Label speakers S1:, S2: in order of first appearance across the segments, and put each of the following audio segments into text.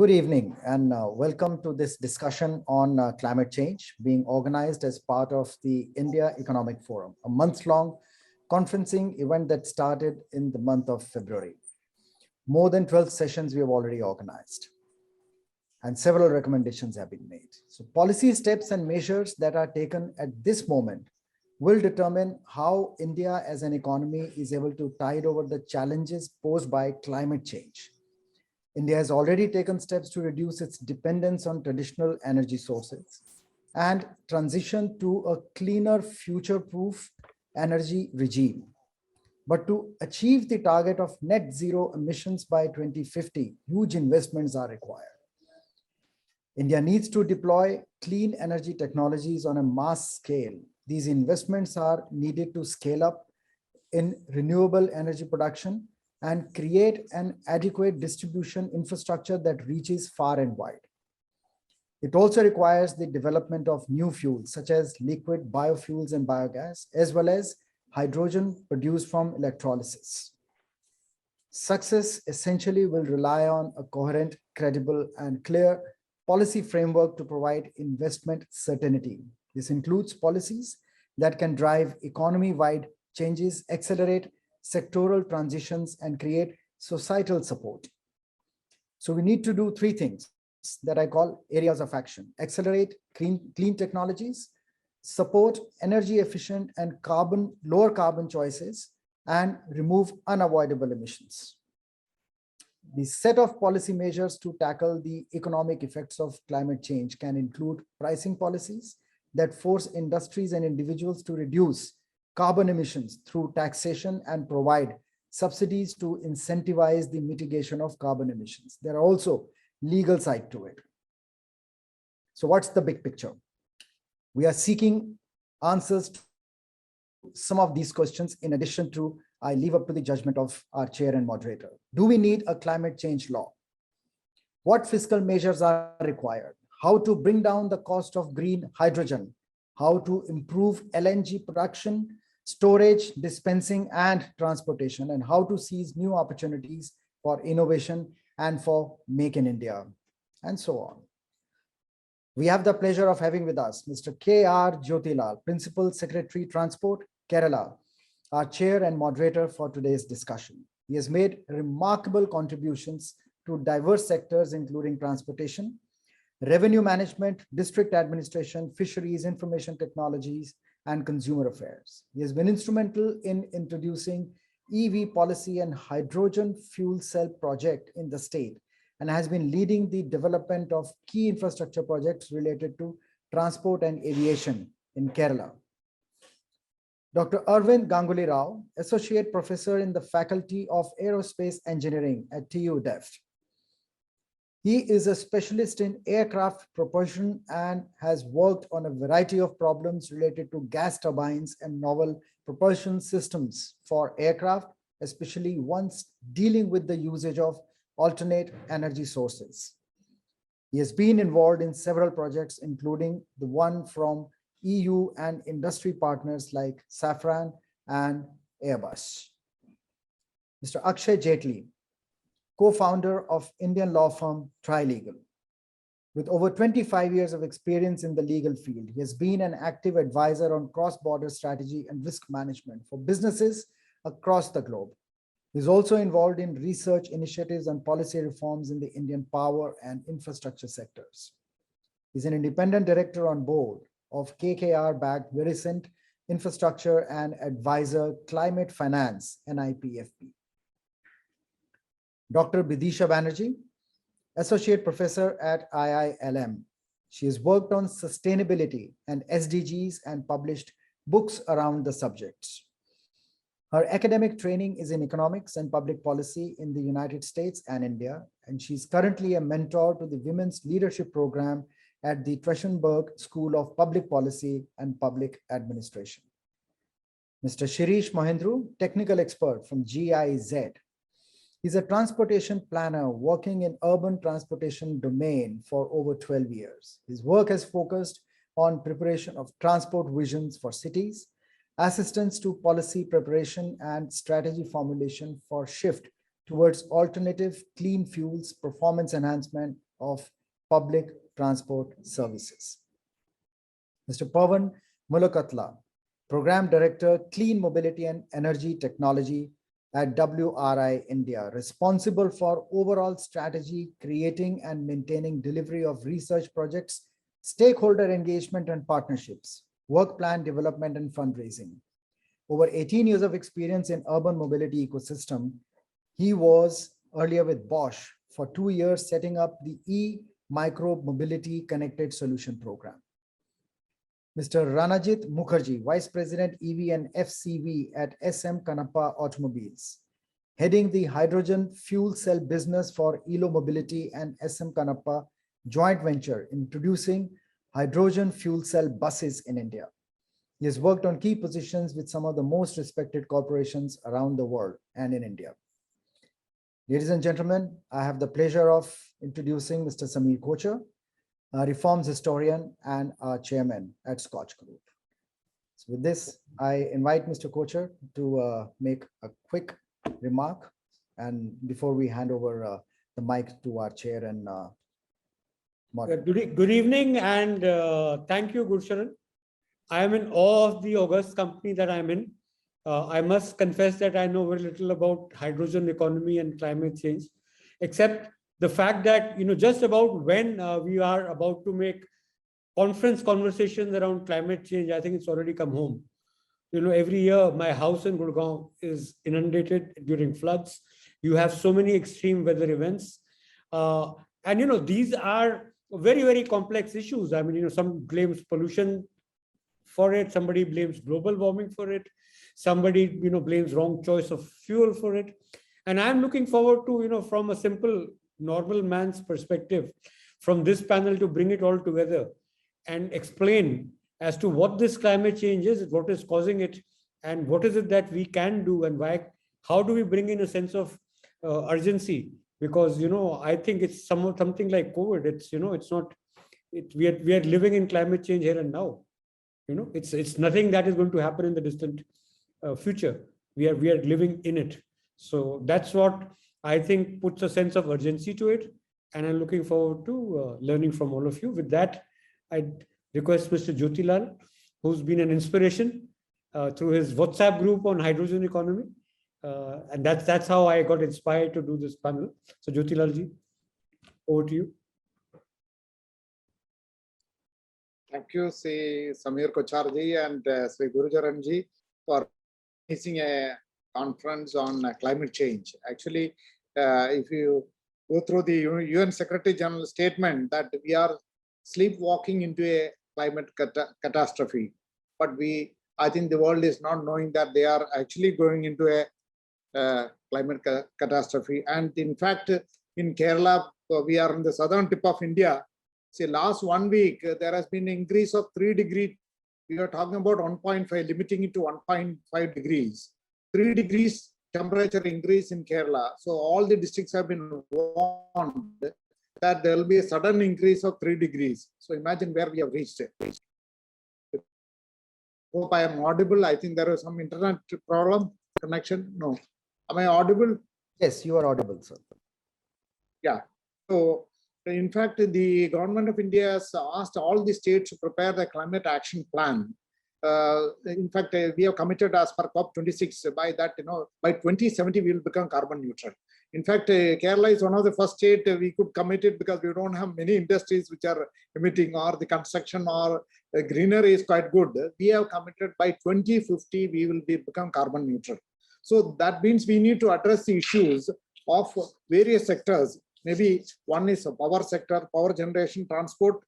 S1: Good evening and welcome to this discussion on climate change being organized as part of the India Economic Forum, a month-long conferencing event that started in the month of February. More than 12 sessions we have already organized and several recommendations have been made. So policy steps and measures that are taken at this moment will determine how India as an economy is able to tide over the challenges posed by climate change. India has already taken steps to reduce its dependence on traditional energy sources and transition to a cleaner, future-proof energy regime. But to achieve the target of net zero emissions by 2050, huge investments are required. India needs to deploy clean energy technologies on a mass scale. These investments are needed to scale up in renewable energy production and create an adequate distribution infrastructure that reaches far and wide. It also requires the development of new fuels such as liquid biofuels and biogas, as well as hydrogen produced from electrolysis. Success essentially will rely on a coherent, credible, and clear policy framework to provide investment certainty. This includes policies that can drive economy-wide changes, accelerate sectoral transitions, and create societal support. So we need to do three things that I call areas of action: accelerate clean technologies, support energy efficient and lower carbon choices, and remove unavoidable emissions. The set of policy measures to tackle the economic effects of climate change can include pricing policies that force industries and individuals to reduce carbon emissions through taxation and provide subsidies to incentivize the mitigation of carbon emissions. There are also legal side to it. So what's the big picture? We are seeking answers to some of these questions. In addition to, I leave up to the judgment of our chair and moderator. Do we need a climate change law? What fiscal measures are required? How to bring down the cost of green hydrogen? How to improve LNG production, storage, dispensing, and transportation, and how to seize new opportunities for innovation and for Make in India, and so on. We have the pleasure of having with us Mr. K.R. Jyotilal, Principal Secretary, Transport, Kerala, our chair and moderator for today's discussion. He has made remarkable contributions to diverse sectors, including transportation, revenue management, district administration, fisheries, information technologies, and consumer affairs. He has been instrumental in introducing EV policy and hydrogen fuel cell project in the state, and has been leading the development of key infrastructure projects related to transport and aviation in Kerala. Dr. Arvind Ganguly Rao, Associate Professor in the Faculty of Aerospace Engineering at TU Delft. He is a specialist in aircraft propulsion and has worked on a variety of problems related to gas turbines and novel propulsion systems for aircraft, especially ones dealing with the usage of alternate energy sources. He has been involved in several projects, including the one from EU and industry partners like Safran and Airbus. Mr. Akshay Jaitley, co-founder of Indian law firm Trilegal. With over 25 years of experience in the legal field, he has been an active advisor on cross-border strategy and risk management for businesses across the globe. He is also involved in research initiatives and policy reforms in the Indian power and infrastructure sectors. He's an independent director on board of KKR-backed Virescent Infrastructure and advisor Climate Finance, NIPFP. Dr. Bidisha Banerjee, Associate Professor at IILM. She has worked on sustainability and SDGs and published books around the subjects. Her academic training is in economics and public policy in the United States and India, and she's currently a mentor to the Women's Leadership Program at the Trachtenberg School of Public Policy and Public Administration. Mr. Shirish Mohindru, technical expert from GIZ. He's a transportation planner working in urban transportation domain for over 12 years. His work has focused on preparation of transport visions for cities, assistance to policy preparation and strategy formulation for shift towards alternative clean fuels, performance enhancement, of public transport services. Mr. Pawan Mulakatla, Program Director, Clean Mobility and Energy Technology at WRI India, responsible for overall strategy, creating and maintaining delivery of research projects, stakeholder engagement and partnerships, work plan development and fundraising. Over 18 years of experience in urban mobility ecosystem. He was earlier with Bosch for 2 years, setting up the E-Micro Mobility Connected Solution Program. Mr. Ranajit Mukherjee, Vice President EV and FCV at SM Kanappa Automobiles, heading the hydrogen fuel cell business for ELO Mobility and SM Kanappa joint venture in producing hydrogen fuel cell buses in India. He has worked on key positions with some of the most respected corporations around the world and in India. Ladies and gentlemen, I have the pleasure of introducing Mr. Samir Kochhar, a reforms historian and our chairman at SKOCH Group. So with this, I invite Mr. Kochhar to make a quick remark, and before we hand over the mic to our chair and moderator.
S2: Good evening, and thank you, Gursharan. I am in awe of the august company that I'm in. I must confess that I know very little about hydrogen economy and climate change, except the fact that, just about when we are about to make conference conversations around climate change, I think it's already come home. Every year my house in Gurgaon is inundated during floods. You have so many extreme weather events. And, these are very, very complex issues. I mean, some blames pollution for it. Somebody blames global warming for it. Somebody, blames wrong choice of fuel for it. And I'm looking forward to, from a simple normal man's perspective, from this panel to bring it all together and explain as to what this climate change is, what is causing it, and what is it that we can do, and why, how do we bring in a sense of urgency? Because, I think it's something like COVID. It's, it's not, we are living in climate change here and now. It's nothing that is going to happen in the distant future. We are living in it. So that's what I think puts a sense of urgency to it. And I'm looking forward to learning from all of you. With that, I request Mr. Jyotilal, who's been an inspiration through his WhatsApp group on hydrogen economy. And that's how I got inspired to do this panel. So Jyotilal ji, over to you.
S3: Thank you, Sri Samir Kochhar ji and Sri Gurucharan ji for organizing a conference on climate change. Actually, if you go through the UN Secretary General statement that we are sleepwalking into a climate catastrophe, but I think the world is not knowing that they are actually going into a climate catastrophe. And in fact, in Kerala, we are in the southern tip of India. See, last 1 week, there has been an increase of 3 degrees. We are talking about 1.5, limiting it to 1.5 degrees. 3 degrees temperature increase in Kerala. So all the districts have been warned that there will be a sudden increase of 3 degrees. So imagine where we have reached. Hope I am audible. I think there is some internet problem, connection. No. Am I audible?
S1: Yes, you are audible, sir.
S3: Yeah. So in fact, the government of India has asked all the states to prepare the climate action plan. In fact, we have committed as per COP26 by that, by 2070, we will become carbon neutral. In fact, Kerala is one of the first states we could commit it because we don't have many industries which are emitting, or the construction or greenery is quite good. We have committed by 2050, we will become carbon neutral. So that means we need to address the issues of various sectors. Maybe one is a power sector, power generation, transport,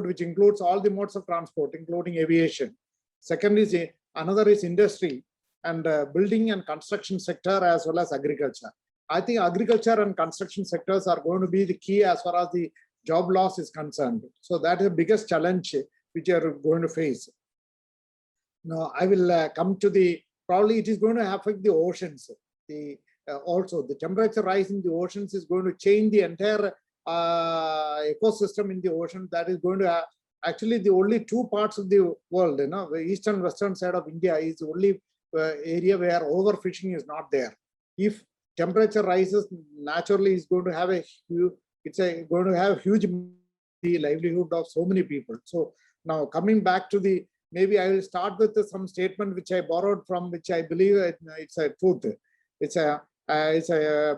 S3: which includes all the modes of transport, including aviation. Second is another is industry and building and construction sector, as well as agriculture. I think agriculture and construction sectors are going to be the key as far as the job loss is concerned. So that is the biggest challenge which you are going to face. Now, I will come to probably it is going to affect the oceans. Also, the temperature rise in the oceans is going to change the entire ecosystem in the ocean. That is going to actually the only 2 parts of the world, the east and western side of India is the only area where overfishing is not there. If temperature rises, naturally is going to have a going to have huge the livelihood of so many people. So now coming back to the, maybe I will start with some statement which I borrowed from, which I believe it's a truth. It's a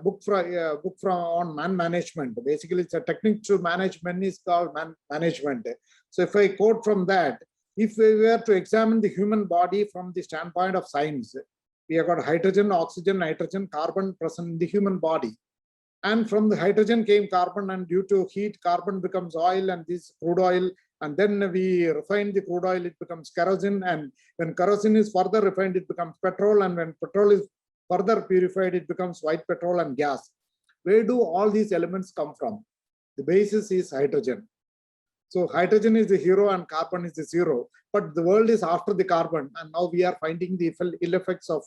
S3: book from on man management. Basically, it's a technique to manage men is called management. So if I quote from that, if we were to examine the human body from the standpoint of science, we have got hydrogen, oxygen, nitrogen, carbon present in the human body. And from the hydrogen came carbon, and due to heat, carbon becomes oil, and this crude oil, and then we refine the crude oil, it becomes kerosene, and when kerosene is further refined, it becomes petrol, and when petrol is further purified, it becomes white petrol and gas. Where do all these elements come from? The basis is hydrogen. So hydrogen is the hero and carbon is the zero, but the world is after the carbon, and now we are finding the ill effects of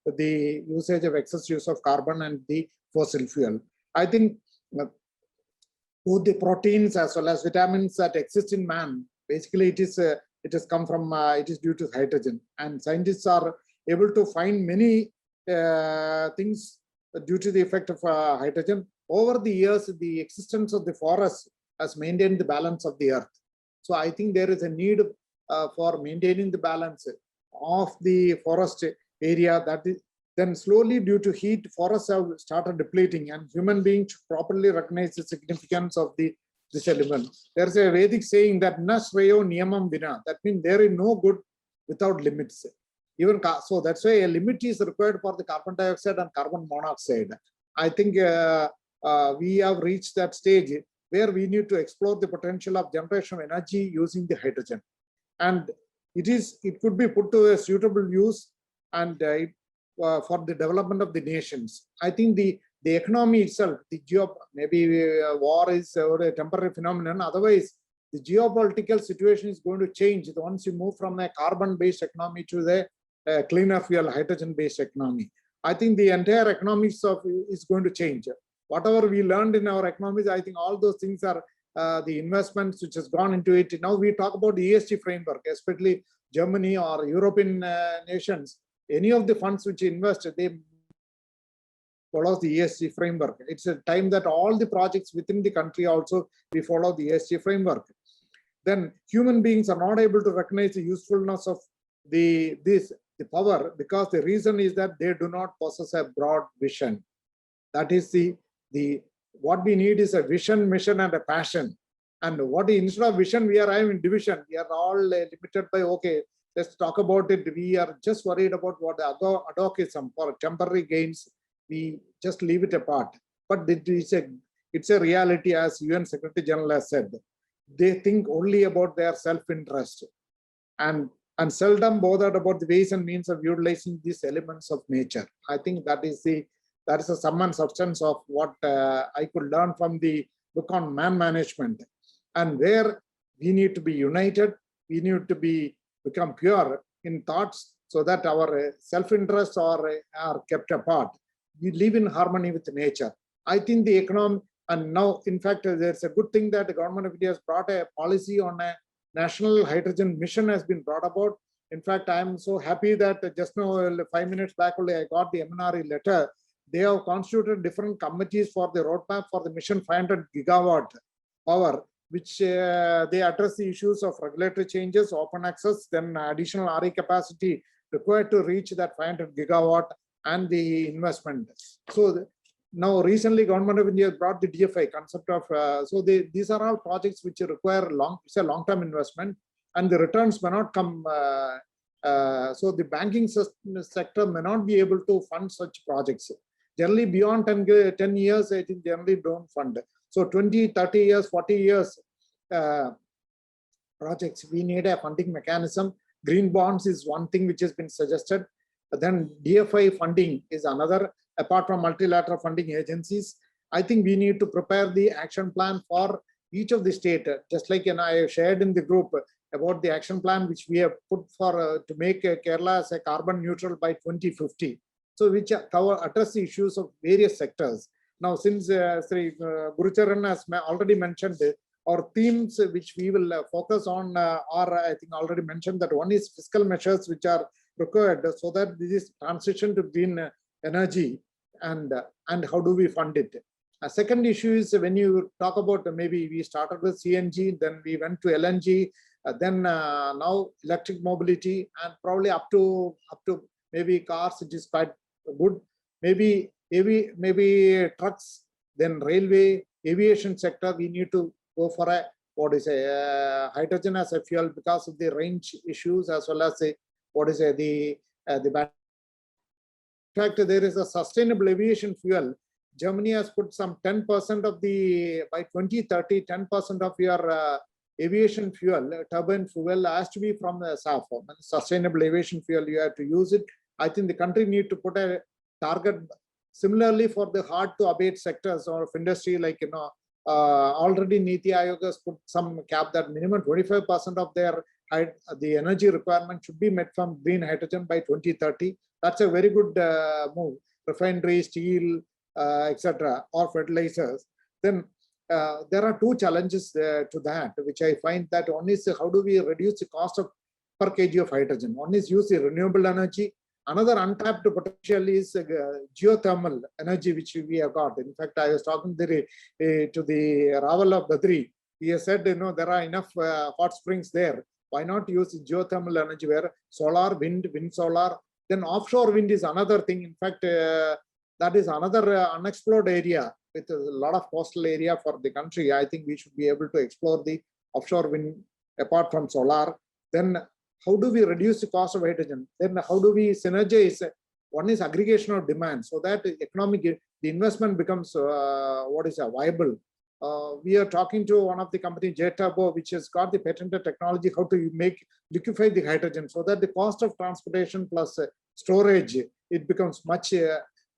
S3: the usage of excess use of carbon and the fossil fuel. I think both the proteins as well as vitamins that exist in man, basically it has come from, it is due to hydrogen, and scientists are able to find many things due to the effect of hydrogen. Over the years, the existence of the forest has maintained the balance of the earth. So I think there is a need for maintaining the balance of the forest area. That is, then slowly due to heat, forests have started depleting, and human beings properly recognize the significance of this element. There's a Vedic saying that na swayo niyamam vina. That means there is no good without limits. Even so, that's why a limit is required for the carbon dioxide and carbon monoxide. I think we have reached that stage where we need to explore the potential of generation of energy using the hydrogen, and it could be put to a suitable use, and for the development of the nations. I think the economy itself, maybe war is a temporary phenomenon. Otherwise, the geopolitical situation is going to change once you move from a carbon-based economy to the cleaner fuel, hydrogen-based economy. I think the entire economics is going to change. Whatever we learned in our economies, I think all those things are the investments which has gone into it. Now we talk about the ESG framework, especially Germany or European nations. Any of the funds which invest, they follow the ESG framework. It's a time that all the projects within the country also we follow the ESG framework. Then human beings are not able to recognize the usefulness of the power, because the reason is that they do not possess a broad vision. That is what we need is a vision, mission, and a passion. And instead of vision, we are having division. We are all limited by, okay, let's talk about it. We are just worried about what advocatism for temporary gains. We just leave it apart. But it's a reality, as UN Secretary General has said. They think only about their self-interest and seldom bothered about the ways and means of utilizing these elements of nature. I think that is the sum and substance of what I could learn from the book on man management, and where we need to be united. We need to become pure in thoughts, so that our self-interests are kept apart. We live in harmony with nature. I think the economy, and now in fact there's a good thing that the government of India has brought a policy on a national hydrogen mission has been brought about. In fact, I'm so happy that just now 5 minutes back only I got the MNRE letter. They have constituted different committees for the roadmap for the mission 500 gigawatt power, which they address the issues of regulatory changes, open access, then additional RE capacity required to reach that 500 gigawatt, and the investment. So now recently government of India brought the DFI concept of, these are all projects which require it's a long-term investment, and the returns may not come. So the banking sector may not be able to fund such projects. Generally beyond 10 years, I think generally don't fund. So 20, 30 years, 40 years projects, we need a funding mechanism. Green bonds is one thing which has been suggested. Then DFI funding is another, apart from multilateral funding agencies. I think we need to prepare the action plan for each of the state, just like I shared in the group about the action plan which we have put for to make Kerala as a carbon neutral by 2050. So which address the issues of various sectors. Now, since Sri Gurucharan has already mentioned our themes which we will focus on are, I think, already mentioned, that one is fiscal measures which are required so that this is transition to green energy, and how do we fund it. A second issue is when you talk about maybe we started with CNG, then we went to LNG, then now electric mobility, and probably up to maybe cars, it is quite good. Maybe trucks, then railway, aviation sector, we need to go for a hydrogen as a fuel because of the range issues as well as the the battery. In fact, there is a sustainable aviation fuel. Germany has put some 10% of the, by 2030, 10% of your aviation fuel, turbine fuel has to be from SAF, sustainable aviation fuel. You have to use it. I think the country need to put a target similarly for the hard to abate sectors or of industry, like, already Niti Aayog has put some cap that minimum 25% of their the energy requirement should be met from green hydrogen by 2030. That's a very good move. Refinery, steel, etc., or fertilizers. Then there are two challenges to that, which I find that one is how do we reduce the cost of per kg of hydrogen. One is use the renewable energy. Another untapped potential is geothermal energy, which we have got. In fact, I was talking to the Raval of Badri. He has said, there are enough hot springs there. Why not use geothermal energy where solar, wind solar, then offshore wind is another thing. In fact, that is another unexplored area with a lot of coastal area for the country. I think we should be able to explore the offshore wind apart from solar. Then how do we reduce the cost of hydrogen? Then how do we synergize? One is aggregation of demand so that the investment becomes viable. We are talking to one of the company, J-Turbo, which has got the patented technology how to liquefy the hydrogen so that the cost of transportation plus storage, it becomes much,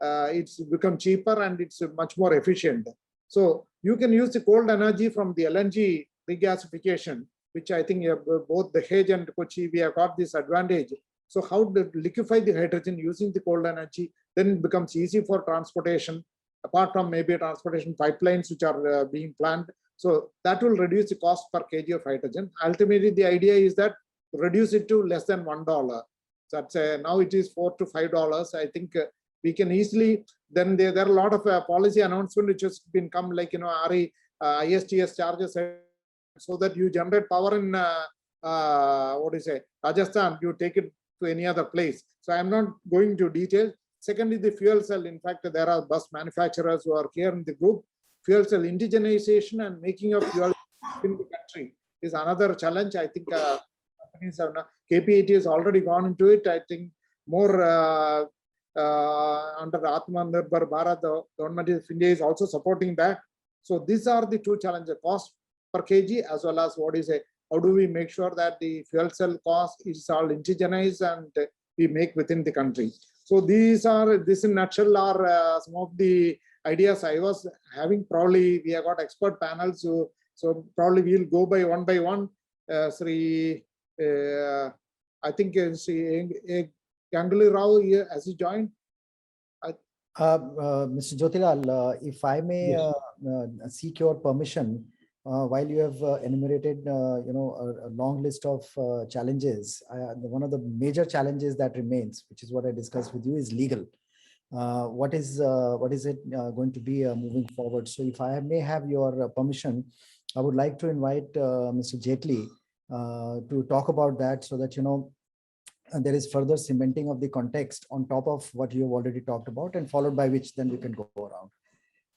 S3: it's become cheaper and it's much more efficient. So you can use the cold energy from the LNG regasification, which I think both the Dahej and Kochi, we have got this advantage. So how to liquefy the hydrogen using the cold energy, then it becomes easy for transportation, apart from maybe transportation pipelines which are being planned. So that will reduce the cost per kg of hydrogen. Ultimately, the idea is that reduce it to less than $1. That's now it is $4 to $5. I think we can easily, then there are a lot of policy announcement which has been come, like, RE, ISTS charges, so that you generate power in Rajasthan, you take it to any other place. So I'm not going into detail. Secondly, the fuel cell. In fact, there are bus manufacturers who are here in the group. Fuel cell indigenization and making of fuel in the country is another challenge. I think companies have now, KPIT has already gone into it. I think more under Atmanirbhar Bharat, the government of India is also supporting that. So these are the two challenges: cost per kg as well as how do we make sure that the fuel cell cost is all indigenized and we make within the country. So this in a nutshell are some of the ideas I was having. Probably we have got expert panels, so probably we'll go by one. Sri, I think Sri Ganguly Rao here, has he joined?
S1: Mr. Jyotilal, if I may seek your permission, while you have enumerated, a long list of challenges, one of the major challenges that remains, which is what I discussed with you, is legal. What is it going to be moving forward? So if I may have your permission, I would like to invite Mr. Jaitley to talk about that, so that there is further cementing of the context on top of what you have already talked about, and followed by which then we can go around.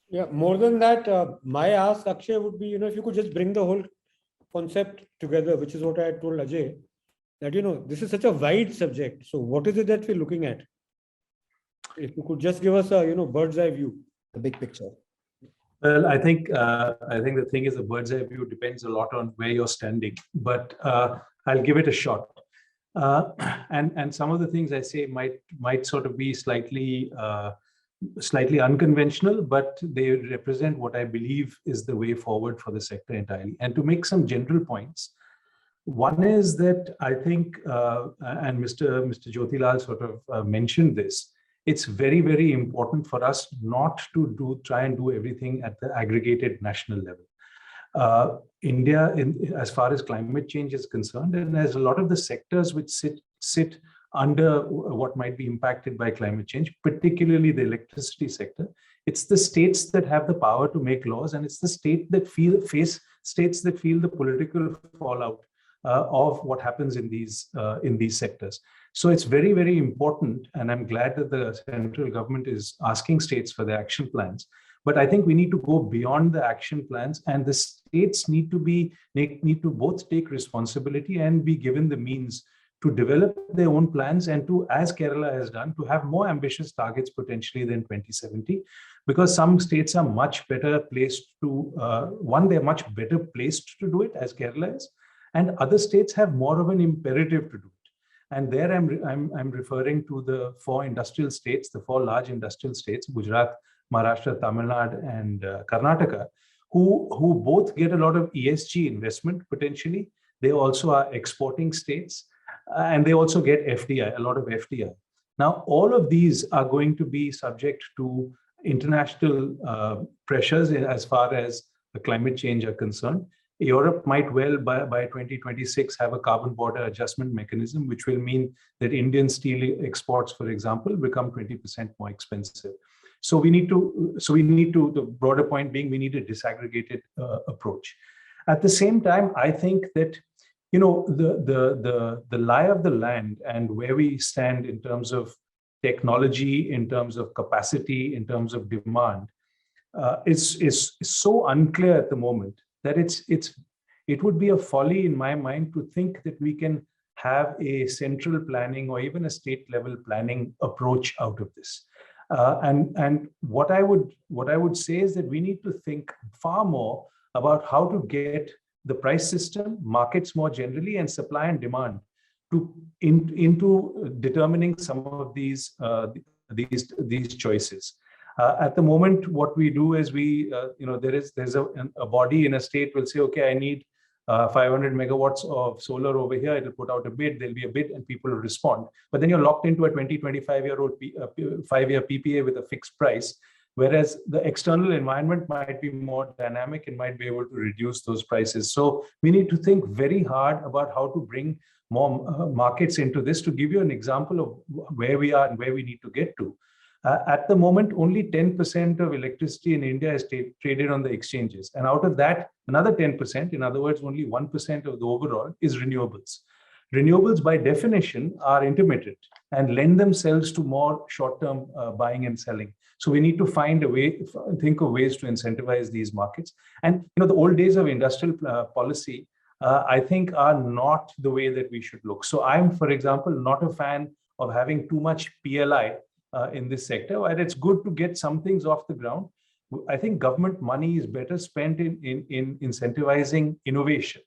S2: Yeah, more than that, my ask, Akshay, would be, if you could just bring the whole concept together, which is what I told Ajay, that, this is such a wide subject. So what is it that we're looking at? If you could just give us a, bird's eye view.
S1: The big picture.
S4: Well, I think the thing is, the bird's eye view depends a lot on where you're standing, but I'll give it a shot. And some of the things I say might sort of be slightly unconventional, but they represent what I believe is the way forward for the sector entirely. And to make some general points, one is that I think, and Mr. Jyotilal sort of mentioned this, it's very, very important for us not to try and do everything at the aggregated national level. India, as far as climate change is concerned, and as a lot of the sectors which sit under what might be impacted by climate change, particularly the electricity sector, It's the states that have the power to make laws, and it's the states that feel the political fallout of what happens in these sectors. So it's very, very important, and I'm glad that the central government is asking states for their action plans. But I think we need to go beyond the action plans, and the states need to both take responsibility and be given the means to develop their own plans, and to, as Kerala has done, to have more ambitious targets potentially than 2070, because some states are much better placed to, they're much better placed to do it, as Kerala is, and other states have more of an imperative to do it. And there I'm referring to the four industrial states, the four large industrial states, Gujarat, Maharashtra, Tamil Nadu, and Karnataka, who both get a lot of ESG investment potentially. They also are exporting states, and they also get FDI, a lot of FDI. Now, all of these are going to be subject to international pressures as far as the climate change are concerned. Europe might well, by 2026, have a carbon border adjustment mechanism, which will mean that Indian steel exports, for example, become 20% more expensive. So we need to, the broader point being, we need a disaggregated approach. At the same time, I think that, you know, the lie of the land and where we stand in terms of technology, in terms of capacity, in terms of demand, is so unclear at the moment that it would be a folly in my mind to think that we can have a central planning or even a state level planning approach out of this. And what I would say is that we need to think far more about how to get the price system, markets more generally, and supply and demand into determining some of these choices. At the moment, what we do is there's a body in a state will say, okay, I need 500 megawatts of solar over here. It'll put out a bid. There'll be a bid, and people will respond. But then you're locked into a 25-year-old 5-year PPA with a fixed price. Whereas the external environment might be more dynamic and might be able to reduce those prices. So we need to think very hard about how to bring more markets into this. To give you an example of where we are and where we need to get to. At the moment, only 10% of electricity in India is traded on the exchanges. And out of that, another 10%, in other words, only 1% of the overall is renewables. Renewables, by definition, are intermittent and lend themselves to more short-term buying and selling. So we need to find a way, think of ways to incentivize these markets. And the old days of industrial policy, I think, are not the way that we should look. So I'm, for example, not a fan of having too much PLI in this sector, where it's good to get some things off the ground. I think government money is better spent in incentivizing innovation,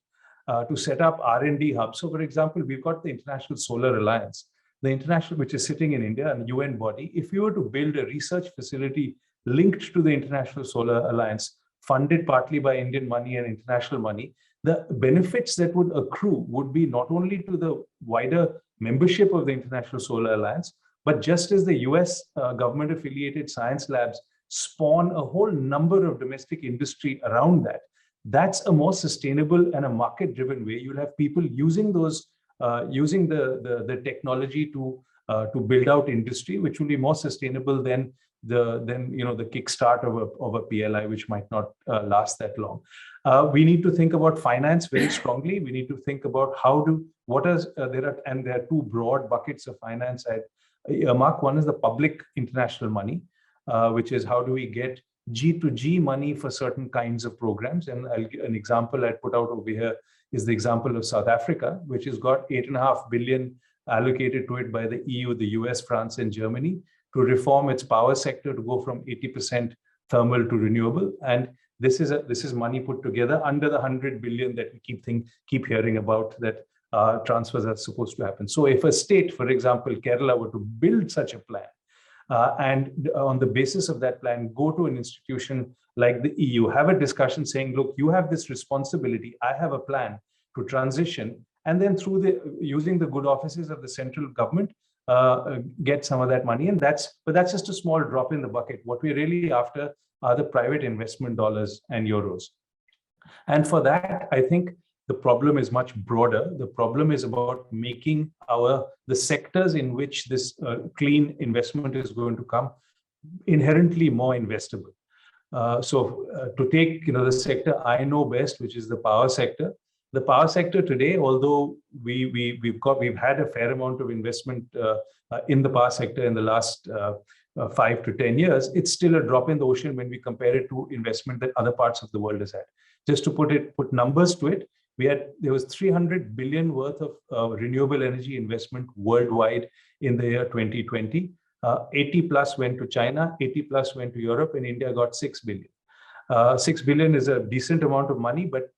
S4: to set up R&D hubs. So, for example, we've got the International Solar Alliance, which is sitting in India, a UN body. If you were to build a research facility linked to the International Solar Alliance, funded partly by Indian money and international money, the benefits that would accrue would be not only to the wider membership of the International Solar Alliance, but just as the US government-affiliated science labs spawn a whole number of domestic industry around that, that's a more sustainable and a market-driven way. You'll have people using those, using the technology to build out industry, which will be more sustainable than the kickstart of a PLI, which might not last that long. We need to think about finance very strongly. We need to think about there are two broad buckets of finance at earmark. One is the public international money, which is how do we get G2G money for certain kinds of programs. And an example I'd put out over here is the example of South Africa, which has got 8.5 billion allocated to it by the EU, the US, France, and Germany to reform its power sector to go from 80% thermal to renewable. And this is money put together under the 100 billion that we keep hearing about, that transfers are supposed to happen. So if a state, for example, Kerala, were to build such a plan, and on the basis of that plan, go to an institution like the EU, have a discussion saying, look, you have this responsibility, I have a plan to transition, and then using the good offices of the central government, get some of that money. And that's just a small drop in the bucket. What we're really after are the private investment dollars and euros. And for that, I think the problem is much broader. The problem is about making the sectors in which this clean investment is going to come inherently more investable. To take the sector I know best, which is the power sector. The power sector today, although we've had a fair amount of investment in the power sector in the last 5 to 10 years, it's still a drop in the ocean when we compare it to investment that other parts of the world has had. Just to put numbers to it, there was 300 billion worth of renewable energy investment worldwide in the year 2020. 80 plus went to China, 80 plus went to Europe, and India got 6 billion. 6 billion is a decent amount of money, but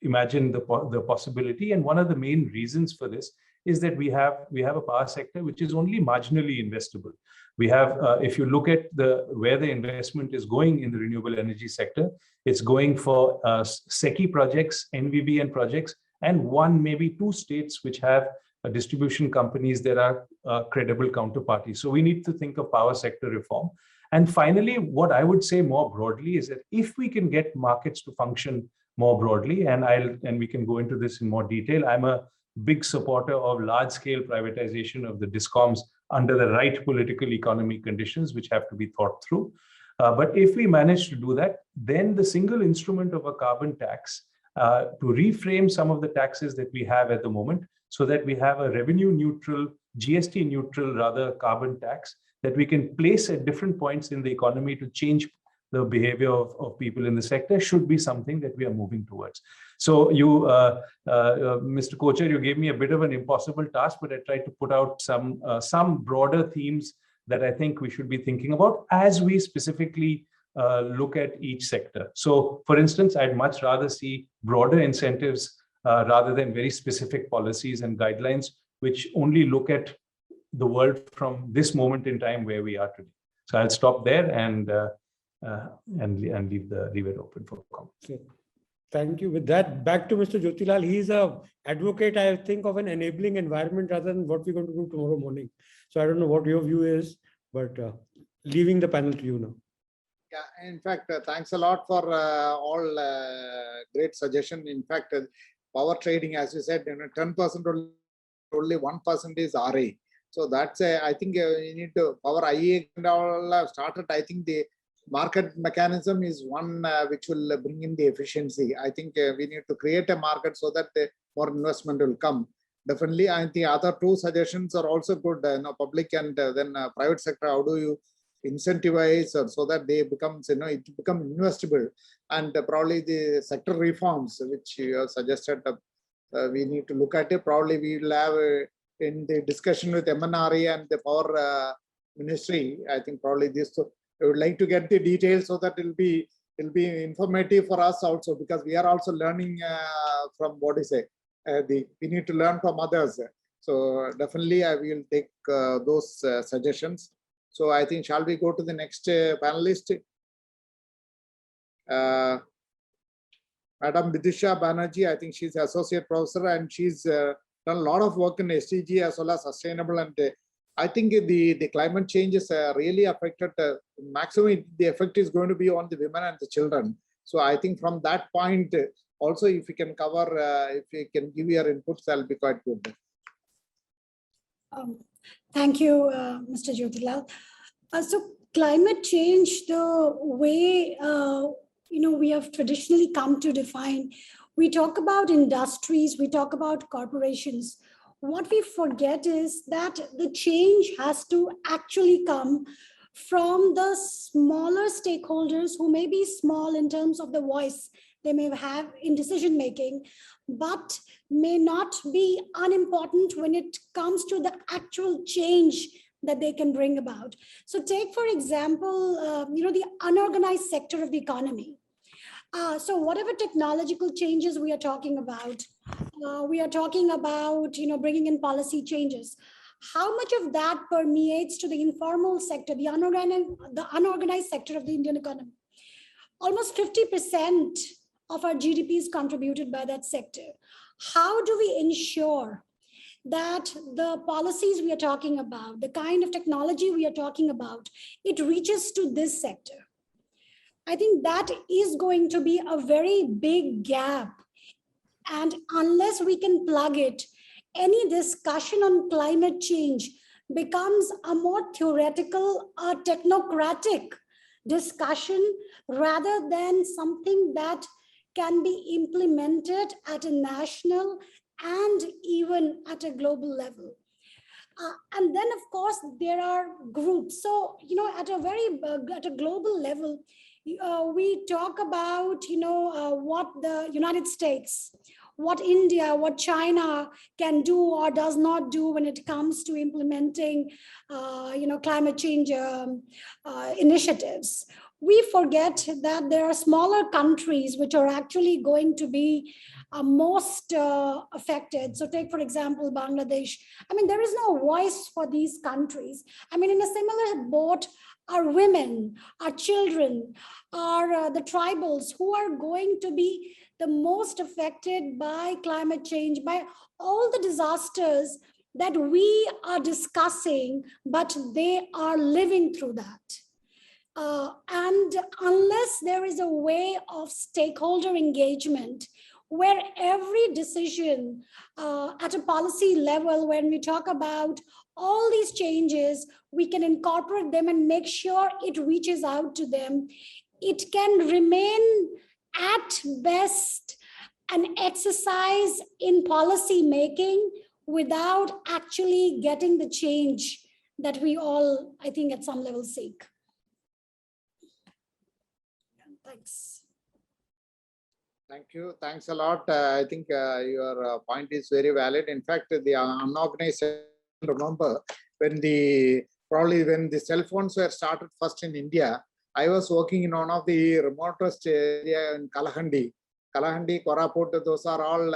S4: imagine the possibility. And one of the main reasons for this is that we have a power sector which is only marginally investable. We have, if you look at where the investment is going in the renewable energy sector, it's going for SECI projects, NVVN projects, and one, maybe 2 states which have distribution companies that are credible counterparties. So we need to think of power sector reform. And finally, what I would say more broadly is that if we can get markets to function more broadly, and we can go into this in more detail, I'm a big supporter of large-scale privatization of the DISCOMs under the right political economy conditions, which have to be thought through. But if we manage to do that, then the single instrument of a carbon tax to reframe some of the taxes that we have at the moment, so that we have a revenue neutral, GST neutral rather, carbon tax that we can place at different points in the economy to change the behavior of people in the sector, should be something that we are moving towards. So Mr. Kocher, you gave me a bit of an impossible task, but I tried to put out some broader themes that I think we should be thinking about as we specifically look at each sector. So for instance, I'd much rather see broader incentives rather than very specific policies and guidelines, which only look at the world from this moment in time where we are today. So I'll stop there and leave it open for comments.
S2: Okay. Thank you. With that, back to Mr. Jyotilal. He's an advocate, I think, of an enabling environment rather than what we're going to do tomorrow morning. So I don't know what your view is, but leaving the panel to you now.
S3: Yeah, in fact, thanks a lot for all great suggestion. In fact, power trading, as you said, 10% only 1% is RA. So that's I think you need to power IEA and all have started. I think the market mechanism is one which will bring in the efficiency. I think we need to create a market so that more investment will come. Definitely, I think other 2 suggestions are also good. Public and then private sector. How do you incentivize so that they becomes it become investable, and probably the sector reforms which you have suggested. We need to look at it. Probably we will have in the discussion with MNRE and the power ministry. I think probably this. I would like to get the details so that it'll be informative for us also, because we are also learning from what is it. We need to learn from others. So definitely I will take those suggestions. So I think, shall we go to the next panelist? Madam Vidisha Banerjee, I think she's associate professor and she's done a lot of work in SDG as well as sustainable, and I think the climate change is really affected. Maximum the effect is going to be on the women and the children. So I think from that point, also if you can cover, if you can give your inputs, that'll be quite good.
S5: Thank you, Mr. Jyotilal. So climate change, the way we have traditionally come to define, we talk about industries, we talk about corporations. What we forget is that the change has to actually come from the smaller stakeholders who may be small in terms of the voice they may have in decision making, but may not be unimportant when it comes to the actual change that they can bring about. So take, for example, the unorganized sector of the economy. So whatever technological changes we are talking about, bringing in policy changes. How much of that permeates to the informal sector, the unorganized sector of the Indian economy? Almost 50% of our GDP is contributed by that sector. How do we ensure that the policies we are talking about, the kind of technology we are talking about, it reaches to this sector? I think that is going to be a very big gap. And unless we can plug it, any discussion on climate change becomes a more theoretical, technocratic discussion rather than something that can be implemented at a national and even at a global level. And then, of course, there are groups. So, at a global level, we talk about, what the United States, what India, what China can do or does not do when it comes to implementing, climate change initiatives. We forget that there are smaller countries which are actually going to be most affected. So take, for example, Bangladesh. I mean, there is no voice for these countries. I mean, in a similar boat are women, are children, are the tribals who are going to be the most affected by climate change, by all the disasters that we are discussing, but they are living through that. And unless there is a way of stakeholder engagement, where every decision at a policy level, when we talk about all these changes, we can incorporate them and make sure it reaches out to them, it can remain at best an exercise in policy making without actually getting the change that we all, I think, at some level seek. Thanks.
S3: Thank you. Thanks a lot. I think your point is very valid. In fact, the unorganized, remember when probably when the cell phones were started first in India, I was working in one of the remotest area in Kalahandi, Koraput. Those are all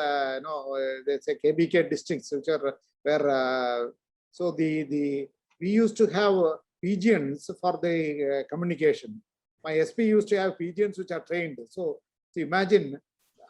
S3: they say KBK districts, which are where so we used to have pigeons for the communication. My SP used to have pigeons which are trained. So imagine,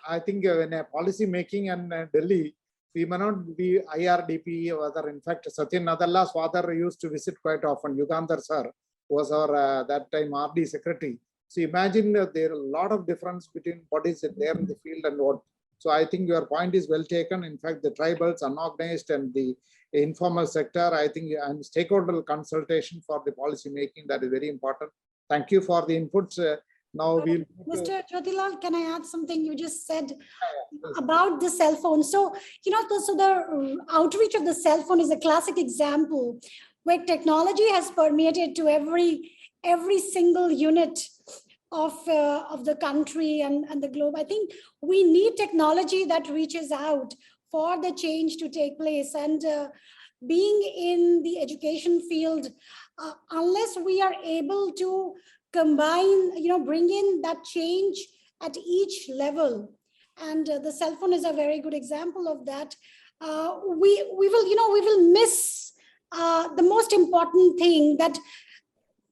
S3: I think when a policy making in Delhi, we may not be IRDP or other. In fact, Satyan Nadalla's father used to visit quite often. Yugandhar sir was our that time RD secretary. So imagine there are a lot of difference between what is there in the field and what. So I think your point is well taken. In fact, the tribals, unorganized, and the informal sector, I think, and stakeholder consultation for the policy making, that is very important. Thank you for the inputs. Now we'll
S5: Mr. Jyotilal, can I add something you just said about the cell phone? So, so the outreach of the cell phone is a classic example where technology has permeated to every single unit of the country and the globe. I think we need technology that reaches out for the change to take place. And being in the education field, unless we are able to combine, bring in that change at each level, and the cell phone is a very good example of that, we will miss the most important thing, that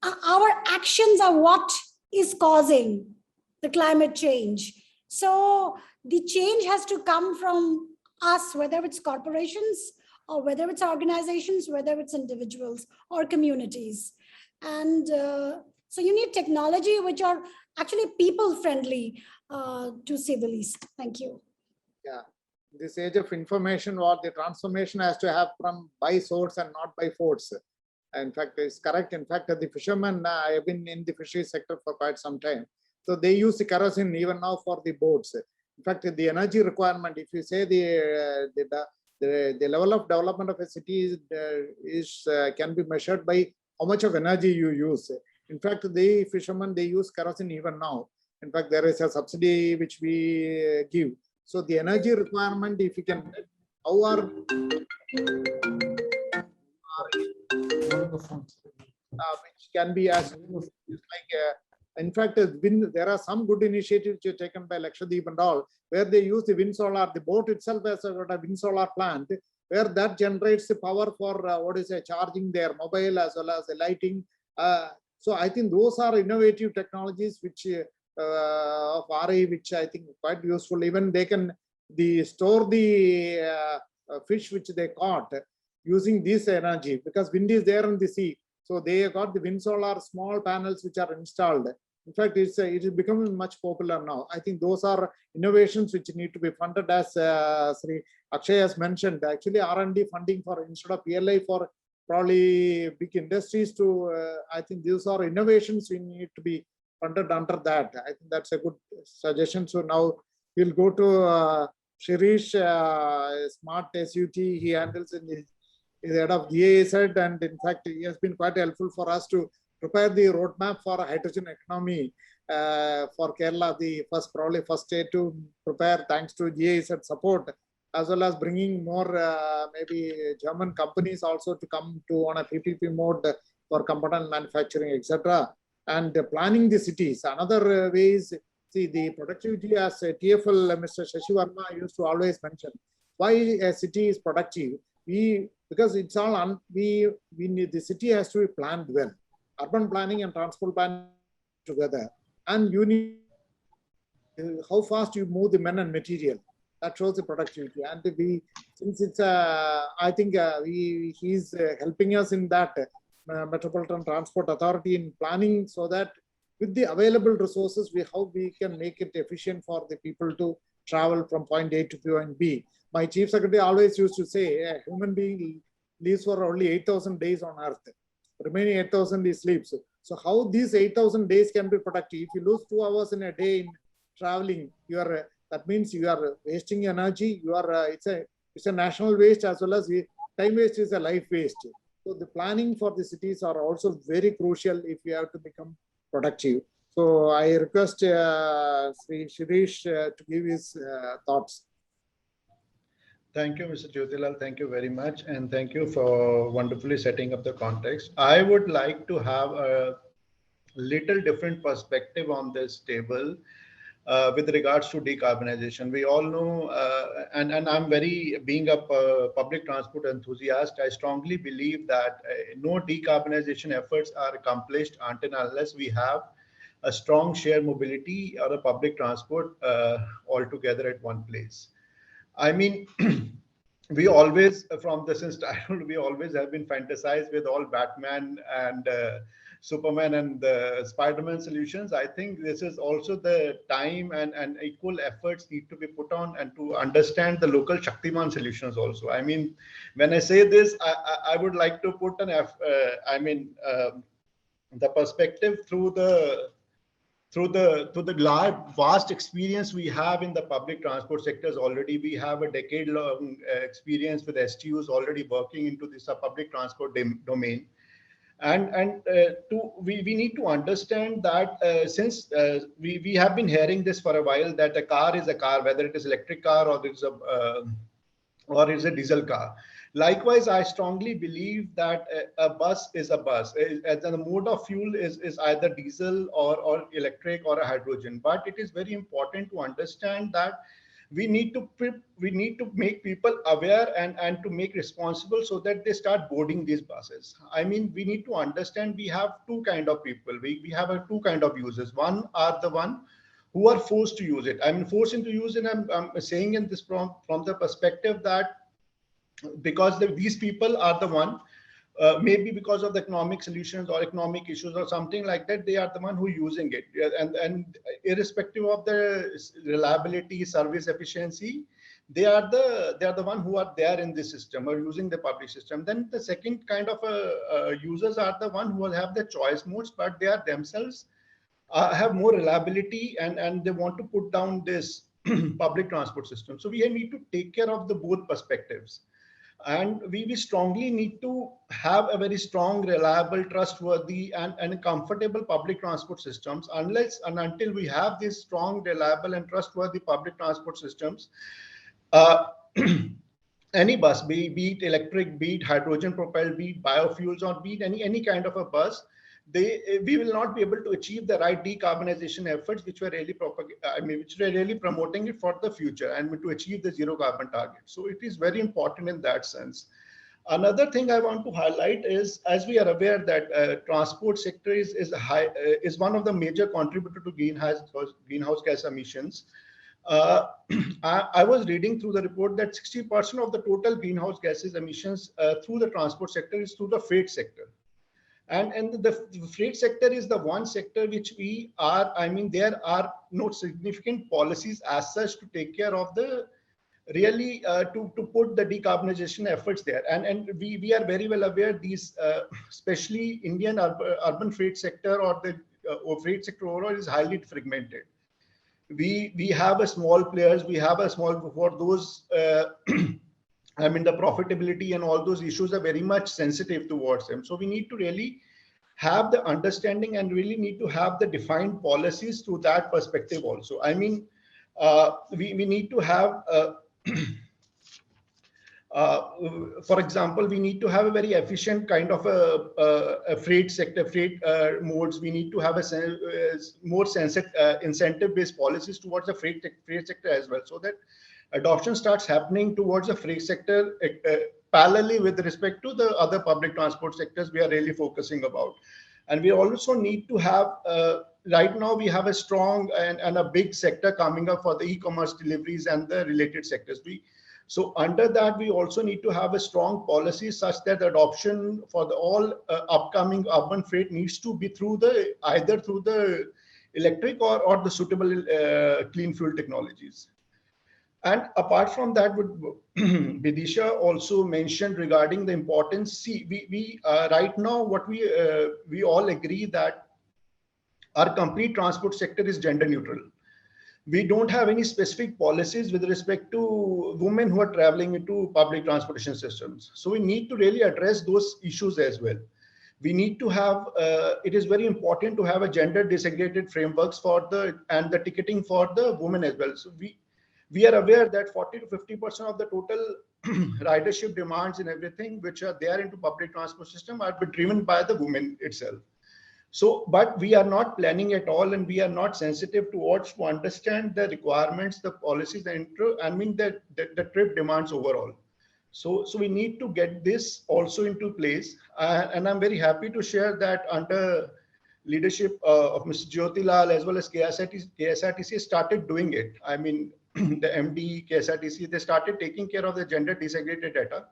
S5: our actions are what is causing the climate change. So the change has to come from us, whether it's corporations or whether it's organizations, whether it's individuals or communities. And so you need technology which are actually people friendly, to say the least. Thank you.
S3: Yeah, this age of information, what the transformation has to have from by source and not by force. In fact, it's correct. In fact, the fishermen, I have been in the fishery sector for quite some time. So they use the kerosene even now for the boats. In fact, the energy requirement, if you say the level of development of a city can be measured by how much of energy you use. In fact, the fishermen, they use kerosene even now. In fact, there is a subsidy which we give. So the energy requirement, if you can, how are which can be as like in fact, there are some good initiatives taken by Lakshadweep and all, where they use the wind solar. The boat itself has a wind solar plant, where that generates the power for charging their mobile as well as the lighting. So I think those are innovative technologies which of RE, which I think quite useful. Even they can store the fish which they caught using this energy, because wind is there in the sea. So they got the wind solar small panels which are installed. In fact, it is becoming much popular now. I think those are innovations which need to be funded, as Sri Akshay has mentioned. Actually, R&D funding for, instead of PLI for probably big industries to, I think these are innovations we need to be funded under that. I think that's a good suggestion. So now we'll go to Shirish, Smart SUT. He handles in the head of GAZ, and in fact, he has been quite helpful for us to prepare the roadmap for hydrogen economy for Kerala, the probably first state to prepare, thanks to GAZ support, as well as bringing more maybe German companies also to come to on a PPP mode for component manufacturing, etc. And planning the cities. Another way is, see, the productivity, as TFL Mr. Shashi Verma used to always mention, why a city is productive. Because it's all we need, the city has to be planned well. Urban planning and transport planning together, and you need how fast you move the men and material. That shows the productivity. And since it's I think he's helping us in that Metropolitan Transport Authority in planning, so that with the available resources, how we can make it efficient for the people to travel from point A to point B. My chief secretary always used to say, a human being lives for only 8,000 days on earth. Remaining 8,000 he sleeps. So how these 8,000 days can be productive? If you lose 2 hours in a day in traveling, that means you are wasting energy. It's a national waste, as well as time waste is a life waste. So the planning for the cities are also very crucial if we have to become productive. So I request Sri Shirish to give his thoughts.
S6: Thank you, Mr. Jyotilal. Thank you very much. And thank you for wonderfully setting up the context. I would like to have a little different perspective on this table with regards to decarbonization. We all know, and I'm being a public transport enthusiast, I strongly believe that no decarbonization efforts are accomplished until unless we have a strong shared mobility or a public transport all together at one place. I mean, we always, since childhood, we always have been fantasized with all Batman and Superman and the Spider-Man solutions. I think this is also the time and equal efforts need to be put on and to understand the local Shaktiman solutions also. I mean, when I say this, I would like to put the perspective through the large, vast experience we have in the public transport sectors already. We have a decade-long experience with STUs already working into this public transport domain. And we need to understand that since we have been hearing this for a while, that a car is a car, whether it is electric car or it's a diesel car. Likewise, I strongly believe that a bus is a bus. The mode of fuel is either diesel or electric or a hydrogen. But it is very important to understand that we need to make people aware and to make responsible so that they start boarding these buses. I mean, we need to understand we have two kind of people. We have two kind of users. One are the one who are forced to use it. I mean, forced into use, and I'm saying in this from the perspective that because these people are the one, maybe because of the economic solutions or economic issues or something like that, they are the one who are using it, and irrespective of the reliability, service efficiency, they are the one who are there in the system or using the public system. Then the second kind of users are the one who have the choice modes, but they are themselves have more reliability and they want to put down this public transport system. So we need to take care of the both perspectives. And we strongly need to have a very strong, reliable, trustworthy, and comfortable public transport systems. Unless and until we have these strong, reliable, and trustworthy public transport systems, any bus, be it electric, be it hydrogen propelled, be it biofuels, or be it any kind of a bus, we will not be able to achieve the right decarbonization efforts which were really promoting it for the future and to achieve the zero carbon target. So it is very important in that sense. Another thing I want to highlight is, as we are aware that transport sector is one of the major contributor to greenhouse gas emissions. I was reading through the report that 60% of the total greenhouse gases emissions through the transport sector is through the freight sector. And the freight sector is the one sector which there are no significant policies as such to take care of the really to put the decarbonization efforts there. And we are very well aware these, especially Indian urban freight sector or the freight sector overall is highly fragmented. We have a small players, we have a small, for those, I mean, the profitability and all those issues are very much sensitive towards them. So we need to really have the understanding and really need to have the defined policies through that perspective also. I mean, we need to have, for example, we need to have a very efficient kind of a freight sector, freight modes. We need to have a more sensitive incentive-based policies towards the freight sector as well, so that adoption starts happening towards the freight sector parallelly with respect to the other public transport sectors we are really focusing about. And we also need to have, right now we have a strong and a big sector coming up for the e-commerce deliveries and the related sectors. So under that, we also need to have a strong policy such that adoption for the all upcoming urban freight needs to be through the, either through the electric or the suitable clean fuel technologies. And apart from that, Vidisha also mentioned regarding the importance. See, we right now, what we all agree that our complete transport sector is gender neutral. We don't have any specific policies with respect to women who are traveling into public transportation systems. So we need to really address those issues as well. We need to have, it is very important to have a gender disaggregated frameworks for and the ticketing for the women as well. So we are aware that 40 to 50% of the total ridership demands and everything which are there into public transport system are driven by the women itself. So, but we are not planning at all, and we are not sensitive towards to understand the requirements, the policies, the trip demands overall. So we need to get this also into place. And I'm very happy to share that under leadership of Mr. Jyoti Lal as well as KSRTC started doing it. I mean, the MD, KSRTC, they started taking care of the gender disaggregated data.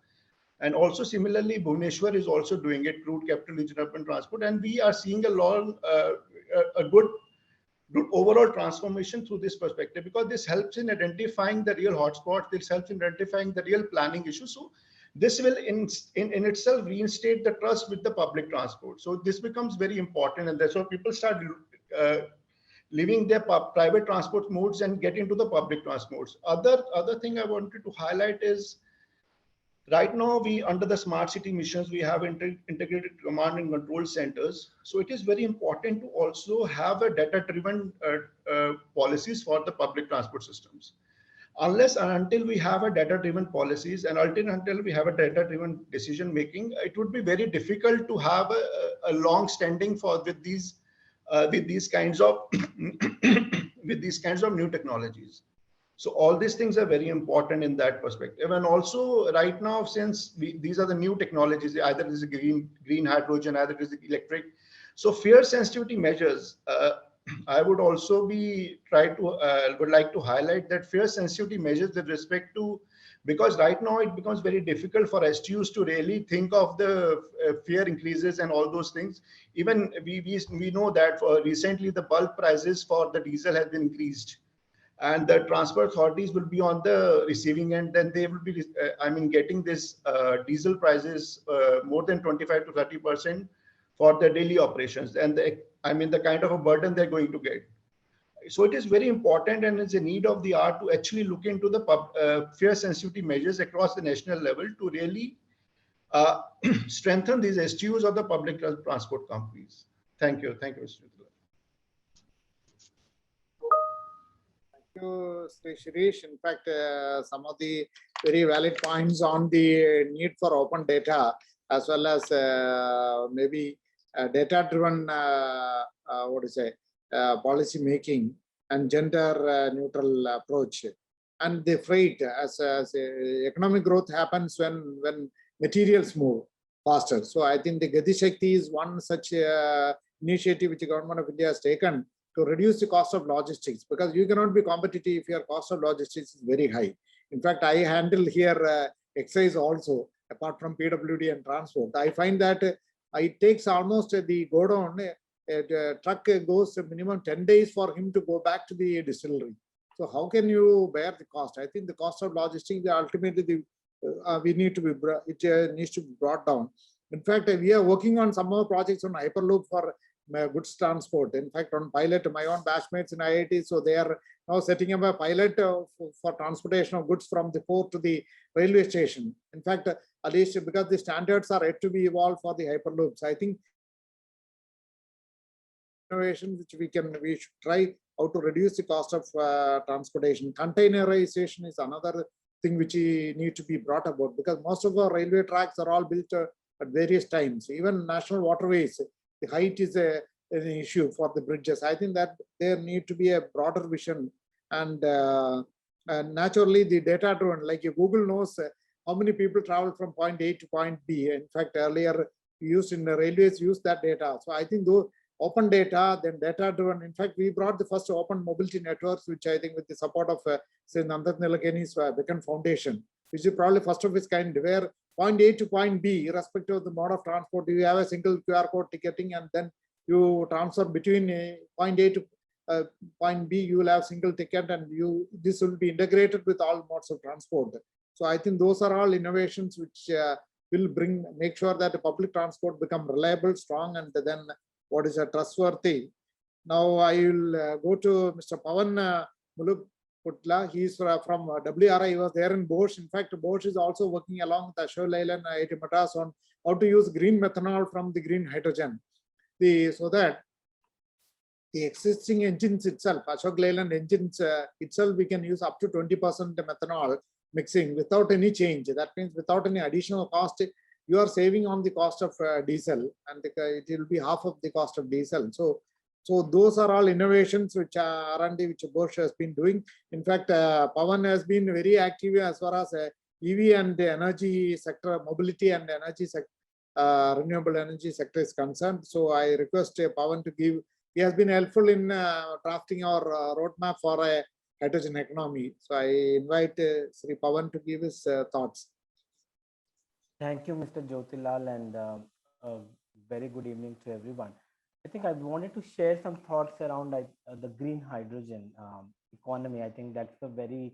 S6: And also similarly, Bhubaneswar is also doing it, Crude Capital Region Urban Transport. And we are seeing a good overall transformation through this perspective, because this helps in identifying the real hotspots. This helps in identifying the real planning issues. So this will in itself reinstate the trust with the public transport. So this becomes very important. And that's why people start leaving their private transport modes and get into the public transports. Other thing I wanted to highlight is, right now, we under the smart city missions, we have integrated command and control centers. So it is very important to also have a data-driven policies for the public transport systems. Unless and until we have a data-driven policies and until we have a data-driven decision making, it would be very difficult to have a long standing with these kinds of with these kinds of new technologies. So all these things are very important in that perspective. And also right now, since these are the new technologies, either it is a green hydrogen, either it is electric. So fear sensitivity measures, I would also would like to highlight that fear sensitivity measures with respect to, because right now it becomes very difficult for STUs to really think of the fear increases and all those things. Even we know that recently the bulk prices for the diesel has been increased. And the transport authorities will be on the receiving end, then they will be, getting this diesel prices more than 25 to 30% for the daily operations. And the kind of a burden they're going to get. So it is very important, and it's a need of the hour to actually look into the fear sensitivity measures across the national level to really strengthen these STUs of the public transport companies. Thank you. Thank you, Mr.
S3: Thank you, Sri Shirish. In fact, some of the very valid points on the need for open data, as well as maybe data-driven, policy making and gender neutral approach. And the freight, as economic growth happens when materials move faster. So I think the Gati Shakti is one such initiative which the government of India has taken to reduce the cost of logistics, because you cannot be competitive if your cost of logistics is very high. In fact, I handle here excise also, apart from PWD and transport. I find that it takes almost the go down, the truck goes minimum 10 days for him to go back to the distillery. So how can you bear the cost? I think the cost of logistics, ultimately we need to be, it needs to be brought down. In fact, we are working on some more projects on Hyperloop for goods transport. In fact, on pilot, my own batchmates in IIT, so they are now setting up a pilot for transportation of goods from the port to the railway station. In fact, at least because the standards are yet to be evolved for the Hyperloops, I think innovation which we should try how to reduce the cost of transportation. Containerization is another thing which need to be brought about, because most of our railway tracks are all built at various times. Even national waterways, the height is an issue for the bridges. I think that there need to be a broader vision, and naturally the data driven, like Google knows how many people travel from point A to point B. In fact, earlier used in the railways use that data. So I think though open data, then data driven. In fact, we brought the first open mobility networks, which I think with the support of say Nandan Nilekani's Beacon Foundation, which is probably first of its kind, where point A to point B, irrespective of the mode of transport, you have a single QR code ticketing, and then you transfer between point A to point B, you will have single ticket, and this will be integrated with all modes of transport. So I think those are all innovations which will make sure that the public transport become reliable, strong, and then what is a trustworthy. Now I will go to Mr. Pavan Mulukutla. He is from WRI. He was there in Bosch. In fact, Bosch is also working along with Ashok Leyland and IIT Madras on how to use green methanol from the green hydrogen. So that the existing engines itself, Ashok Leyland engines itself, we can use up to 20% methanol mixing without any change. That means without any additional cost, you are saving on the cost of diesel, and it will be half of the cost of diesel. So those are all innovations which R&D which Bosch has been doing. In fact, Pavan has been very active as far as EV and the energy sector, mobility and energy sector, renewable energy sector is concerned. So I request Pavan to give. He has been helpful in drafting our roadmap for a hydrogen economy. So I invite Sri Pavan to give his thoughts.
S7: Thank you, Mr. Jyotilal, and a very good evening to everyone. I think I wanted to share some thoughts around the green hydrogen economy. I think that's a very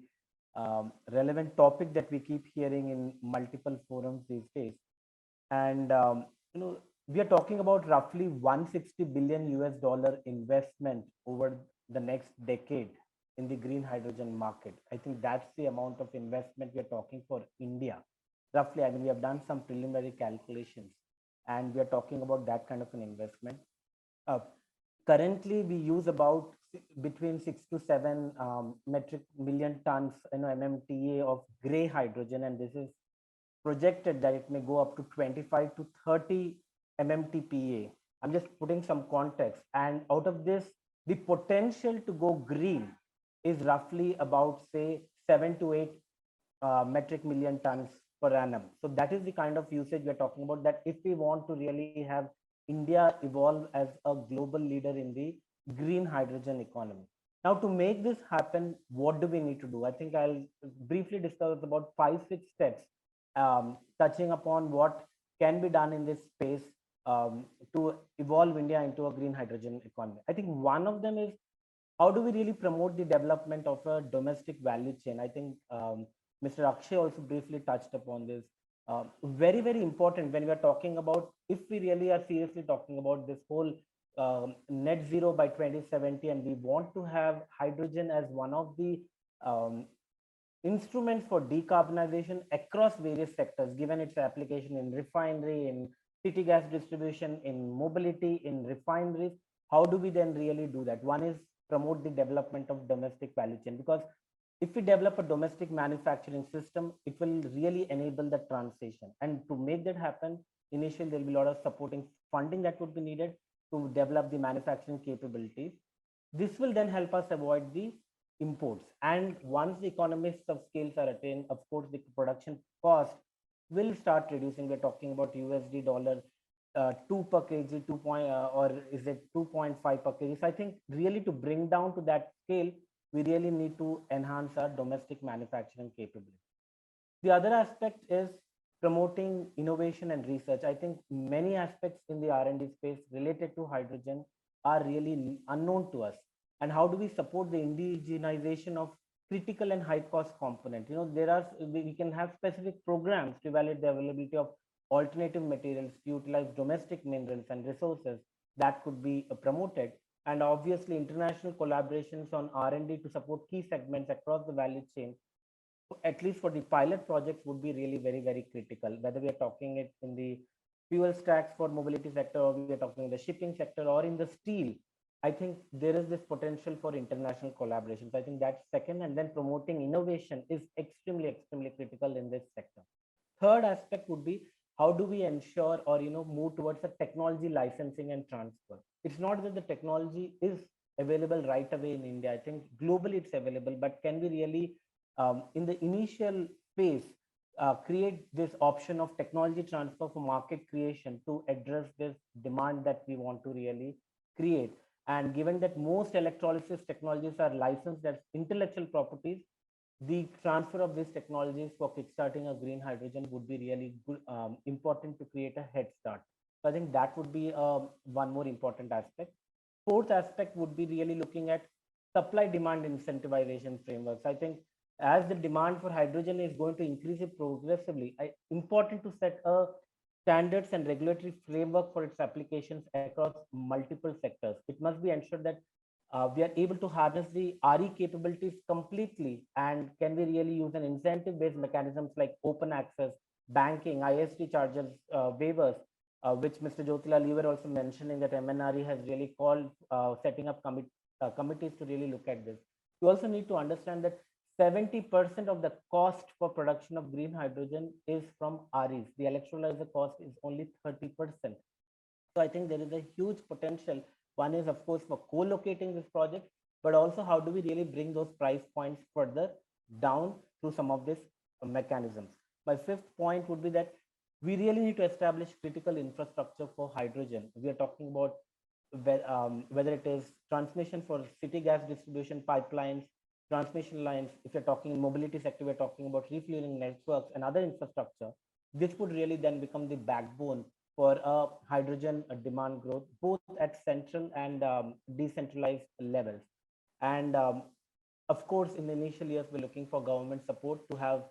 S7: relevant topic that we keep hearing in multiple forums these days. And we are talking about roughly 160 billion US dollar investment over the next decade in the green hydrogen market. I think that's the amount of investment we are talking for India. Roughly, I mean, we have done some preliminary calculations, and we are talking about that kind of an investment. Currently, we use about between 6 to 7 metric million tons, MMTA of gray hydrogen, and this is projected that it may go up to 25 to 30 MMTPA. I'm just putting some context, and out of this, the potential to go green is roughly about, say, 7 to 8 metric million tons per annum. So that is the kind of usage we're talking about, that if we want to really have India evolve as a global leader in the green hydrogen economy. Now, to make this happen, what do we need to do? I think I'll briefly discuss about 5-6 steps, touching upon what can be done in this space to evolve India into a green hydrogen economy. I think one of them is, how do we really promote the development of a domestic value chain? I think Mr. Akshay also briefly touched upon this. Very, very important when we are talking about, if we really are seriously talking about this whole net zero by 2070, and we want to have hydrogen as one of the instruments for decarbonization across various sectors, given its application in refinery, in city gas distribution, in mobility, in refineries. How do we then really do that? One is promote the development of domestic value chain, because if we develop a domestic manufacturing system, it will really enable the transition. And to make that happen, initially there'll be a lot of supporting funding that would be needed to develop the manufacturing capabilities. This will then help us avoid the imports. And once the economies of scales are attained, of course, the production cost will start reducing. We're talking about USD dollar 2 per kg, 2 point, or is it 2.5 per kg? So I think really to bring down to that scale, we really need to enhance our domestic manufacturing capability. The other aspect is promoting innovation and research. I think many aspects in the R&D space related to hydrogen are really unknown to us. and how do we support the indigenization of critical and high cost component. We can have specific programs to evaluate the availability of alternative materials to utilize domestic minerals and resources that could be promoted, and obviously international collaborations on R&D to support key segments across the value chain, at least for the pilot projects, would be really very, very critical, whether we are talking it in the fuel stacks for mobility sector, or we are talking in the shipping sector, or in the steel. I think there is this potential for international collaborations. I think that's second, and then promoting innovation is extremely, extremely critical in this sector. Third aspect would be, how do we ensure or move towards a technology licensing and transfer? It's not that the technology is available right away in India. I think globally it's available, but can we really in the initial phase create this option of technology transfer for market creation to address this demand that we want to really create? And given that most electrolysis technologies are licensed as intellectual properties, the transfer of these technologies for kickstarting a green hydrogen would be really good, important to create a head start. So I think that would be one more important aspect. Fourth aspect would be really looking at supply demand incentivization frameworks. I think as the demand for hydrogen is going to increase progressively, important to set a standards and regulatory framework for its applications across multiple sectors. It must be ensured that we are able to harness the RE capabilities completely, and can we really use an incentive-based mechanisms like open access, banking, IST charges, waivers, which Mr. Jyotilal, you were also mentioning that MNRE has really called setting up committees to really look at this. You also need to understand that 70% of the cost for production of green hydrogen is from REs. The electrolyzer cost is only 30%. So I think there is a huge potential. One is, of course, for co-locating this project, but also how do we really bring those price points further down through some of these mechanisms. My fifth point would be that we really need to establish critical infrastructure for hydrogen. We are talking about whether it is transmission for city gas distribution pipelines, transmission lines. If you're talking mobility sector, we're talking about refueling networks and other infrastructure. This would really then become the backbone for a hydrogen demand growth, both at central and decentralized levels. And of course, in the initial years, we're looking for government support to have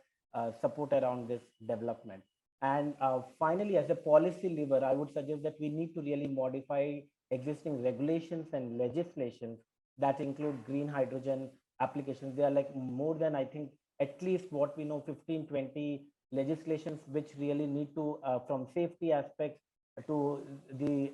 S7: support around this development. And finally, as a policy lever, I would suggest that we need to really modify existing regulations and legislations that include green hydrogen applications. They are like more than, I think, at least what we know, 15, 20 legislations, which really need to, from safety aspects to the,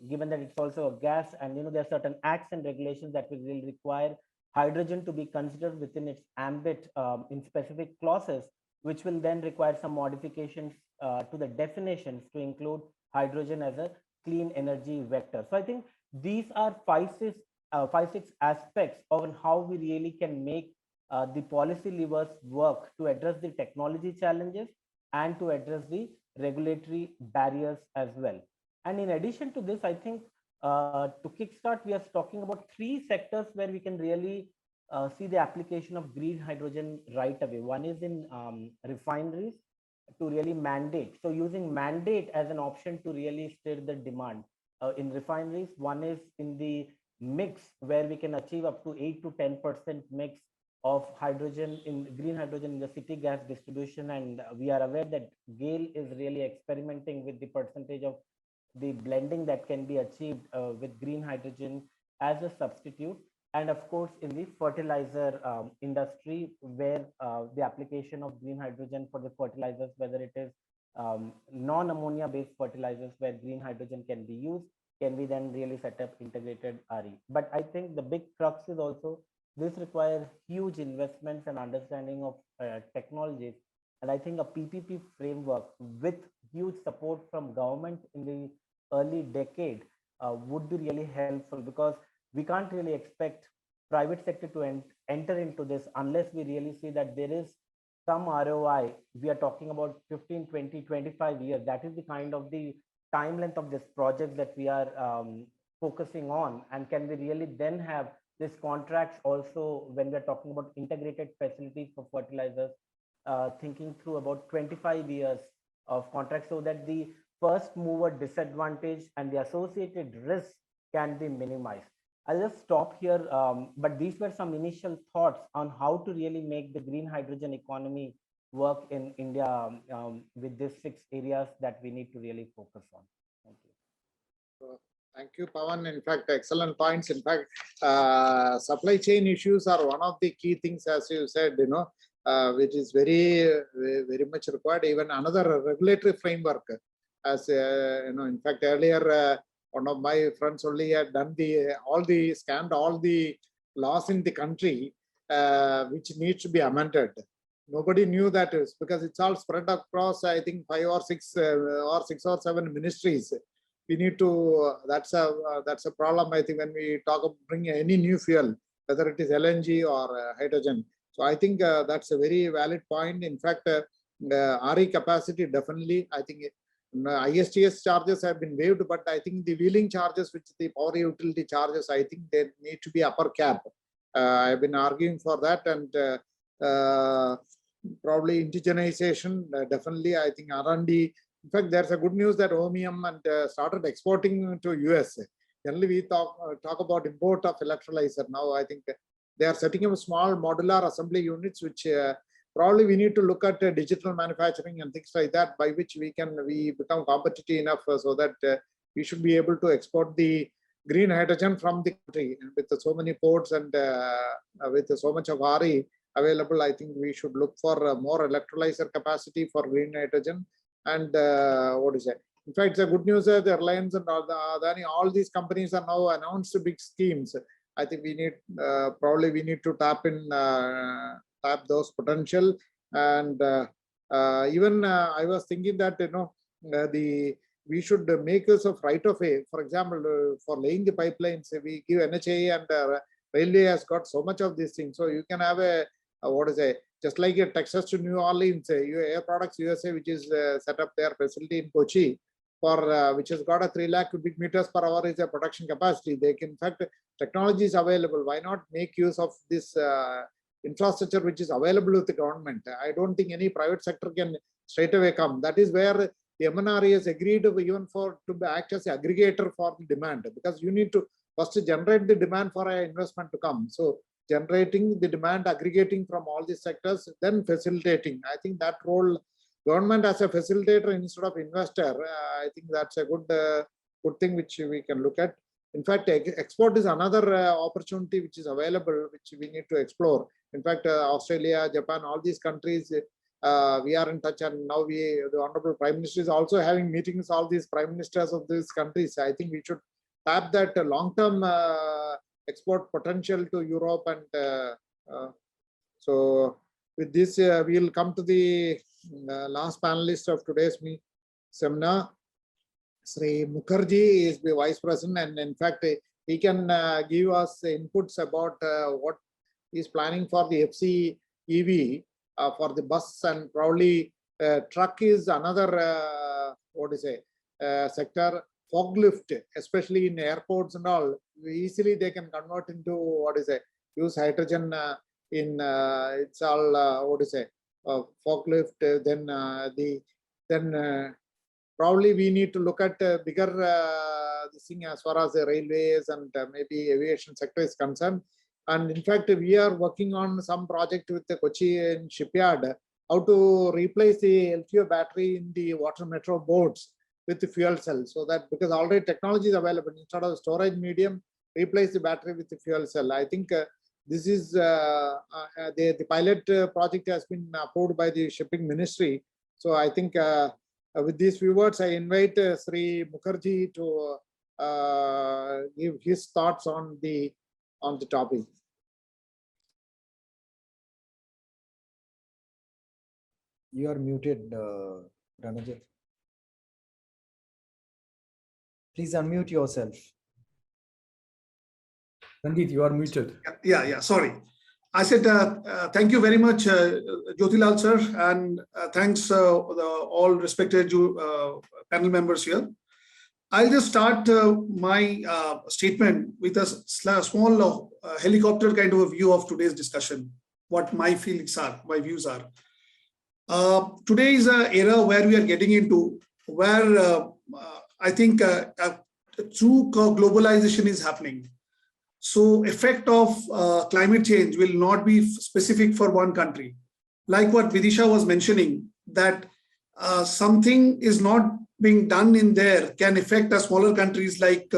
S7: given that it's also a gas, and there are certain acts and regulations that will really require hydrogen to be considered within its ambit in specific clauses, which will then require some modifications to the definitions to include hydrogen as a clean energy vector. So I think these are five, six aspects of how we really can make the policy levers work to address the technology challenges and to address the regulatory barriers as well. And in addition to this, I think to kickstart, we are talking about three sectors where we can really see the application of green hydrogen right away. One is in refineries to really mandate. So using mandate as an option to really stir the demand in refineries. One is in the mix, where we can achieve up to 8 to 10% mix of hydrogen in green hydrogen in the city gas distribution. And we are aware that GAIL is really experimenting with the percentage of the blending that can be achieved with green hydrogen as a substitute. And of course, in the fertilizer industry, where the application of green hydrogen for the fertilizers, whether it is non-ammonia based fertilizers where green hydrogen can be used, can we then really set up integrated RE. But I think the big crux is also this requires huge investments and understanding of technologies. And I think a PPP framework with huge support from government in the early decade would be really helpful, because we can't really expect private sector to enter into this unless we really see that there is some ROI. We are talking about 15, 20, 25 years. That is the kind of the time length of this project that we are focusing on. And can we really then have this contracts also when we're talking about integrated facilities for fertilizers, thinking through about 25 years of contracts, so that the first mover disadvantage and the associated risks can be minimized. I'll just stop here. But these were some initial thoughts on how to really make the green hydrogen economy work in India with these 6 areas that we need to really focus on. Thank you.
S3: Thank you, Pawan. In fact, excellent points. In fact, supply chain issues are one of the key things, as you said, which is very much required. Even another regulatory framework, as in fact, earlier one of my friends only had done all the laws in the country, which needs to be amended. Nobody knew that is because it's all spread across, I think, 5 or 6 or 6 or 7 ministries. We need to, that's a problem, I think, when we talk of bringing any new fuel, whether it is LNG or hydrogen. So I think that's a very valid point. In fact, RE capacity, definitely, I think ISTS charges have been waived, but I think the wheeling charges, which the power utility charges, I think they need to be upper cap. I've been arguing for that, and probably indigenization, definitely, I think R&D. In fact, there's a good news that OMIUM and started exporting to US. Generally, we talk about import of electrolyzer. Now, I think they are setting up small modular assembly units, which probably we need to look at digital manufacturing and things like that, by which we become competitive enough so that we should be able to export the green hydrogen from the country. And with so many ports and with so much of RE available, I think we should look for more electrolyzer capacity for green hydrogen. And what is it? In fact, the good news is the Reliance and all these companies are now announced big schemes. I think we need probably we need to tap those potential. And even I was thinking that we should make use of right of way. For example, for laying the pipelines, we give NHAI, and railway has got so much of these things. So you can have just like a Texas to New Orleans, Air Products USA, which is set up their facility in Kochi, for which has got a 3 lakh cubic meters per hour is a production capacity. They can, in fact, technology is available. Why not make use of this infrastructure which is available with the government? I don't think any private sector can straight away come. That is where the MNRE has agreed even to act as an aggregator for the demand, because you need to first generate the demand for an investment to come. So generating the demand, aggregating from all these sectors, then facilitating. I think that role, government as a facilitator instead of investor, I think that's a good thing which we can look at. In fact, export is another opportunity which is available, which we need to explore. In fact, Australia, Japan, all these countries, we are in touch, and now the Honorable Prime Minister is also having meetings, all these prime ministers of these countries. I think we should tap that long-term export potential to Europe. And so with this, we'll come to the last panelist of today's seminar. Sri Mukherjee is the Vice President, and in fact, he can give us inputs about what he's planning for the FC EV for the bus, and probably truck is another, sector. Forklift, especially in airports and all, easily they can convert into use hydrogen in it's all forklift. Then probably we need to look at bigger this thing as far as the railways and maybe aviation sector is concerned. And in fact, we are working on some project with the Kochi shipyard, how to replace the LTO battery in the water metro boats with the fuel cell, so that because already technology is available, instead of storage medium, replace the battery with the fuel cell. I think this is the pilot project has been approved by the shipping ministry. So I think with these few words, I invite Sri Mukherjee to give his thoughts on the topic.
S1: You are muted, Ranajit. Please unmute yourself.
S8: Ranjit, you are muted.
S9: Yeah, sorry. I said, thank you very much, Jyotilal sir, and thanks all respected panel members here. I'll just start my statement with a small helicopter kind of a view of today's discussion, what my feelings are, my views are. Today is an era where we are getting into where I think true globalization is happening. So effect of climate change will not be specific for one country. Like what Vidisha was mentioning, that something is not being done in there can affect a smaller countries like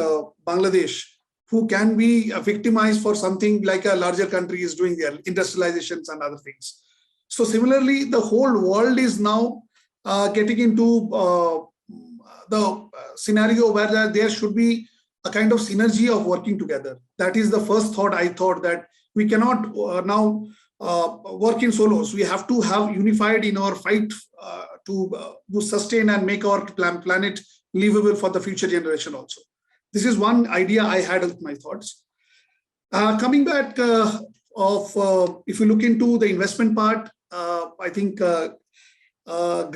S9: Bangladesh, who can be victimized for something like a larger country is doing their industrializations and other things. So similarly, the whole world is now getting into the scenario where there should be a kind of synergy of working together. That is the first thought I thought, that we cannot now work in solos. We have to have unified in our fight to sustain and make our planet livable for the future generation also. This is one idea I had with my thoughts. Coming back if you look into the investment part, I think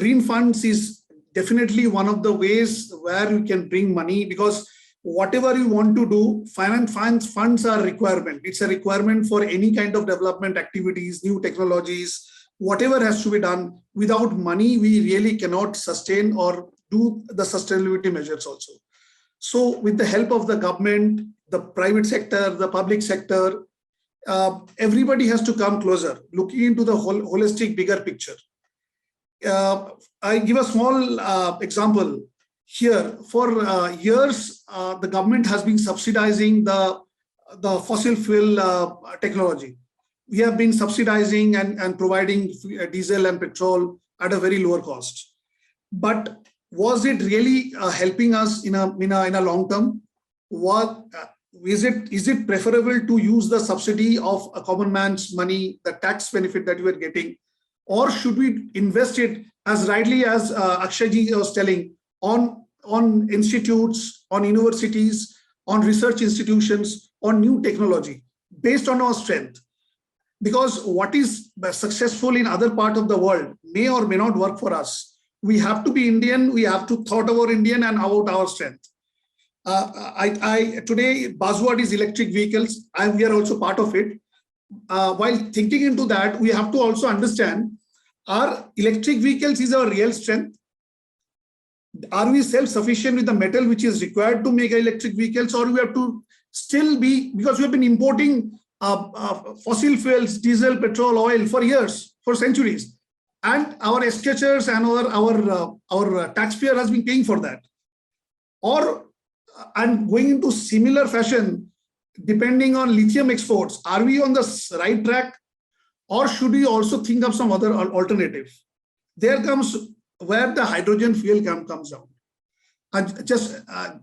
S9: green funds is definitely one of the ways where you can bring money, because whatever you want to do, funds are a requirement. It's a requirement for any kind of development activities, new technologies, whatever has to be done. Without money, we really cannot sustain or do the sustainability measures also. So with the help of the government, the private sector, the public sector, everybody has to come closer, looking into the whole holistic bigger picture. I give a small example here. For years, the government has been subsidizing the fossil fuel technology. We have been subsidizing and providing diesel and petrol at a very lower cost. But was it really helping us in a long term? Is it preferable to use the subsidy of a common man's money, the tax benefit that we are getting, or should we invest it, as rightly as Akshayji was telling, on institutes, on universities, on research institutions, on new technology based on our strength? Because what is successful in other part of the world may or may not work for us. We have to be Indian. We have to thought about Indian and about our strength. Today, buzzword is electric vehicles, and we are also part of it. While thinking into that, we have to also understand, are electric vehicles is our real strength? Are we self-sufficient with the metal which is required to make electric vehicles, or we have to still be, because we have been importing fossil fuels, diesel, petrol, oil for years, for centuries, and our exchangers and our taxpayer has been paying for that. Or and going into similar fashion, depending on lithium exports, are we on the right track, or should we also think of some other alternative? There comes where the hydrogen fuel comes down. And just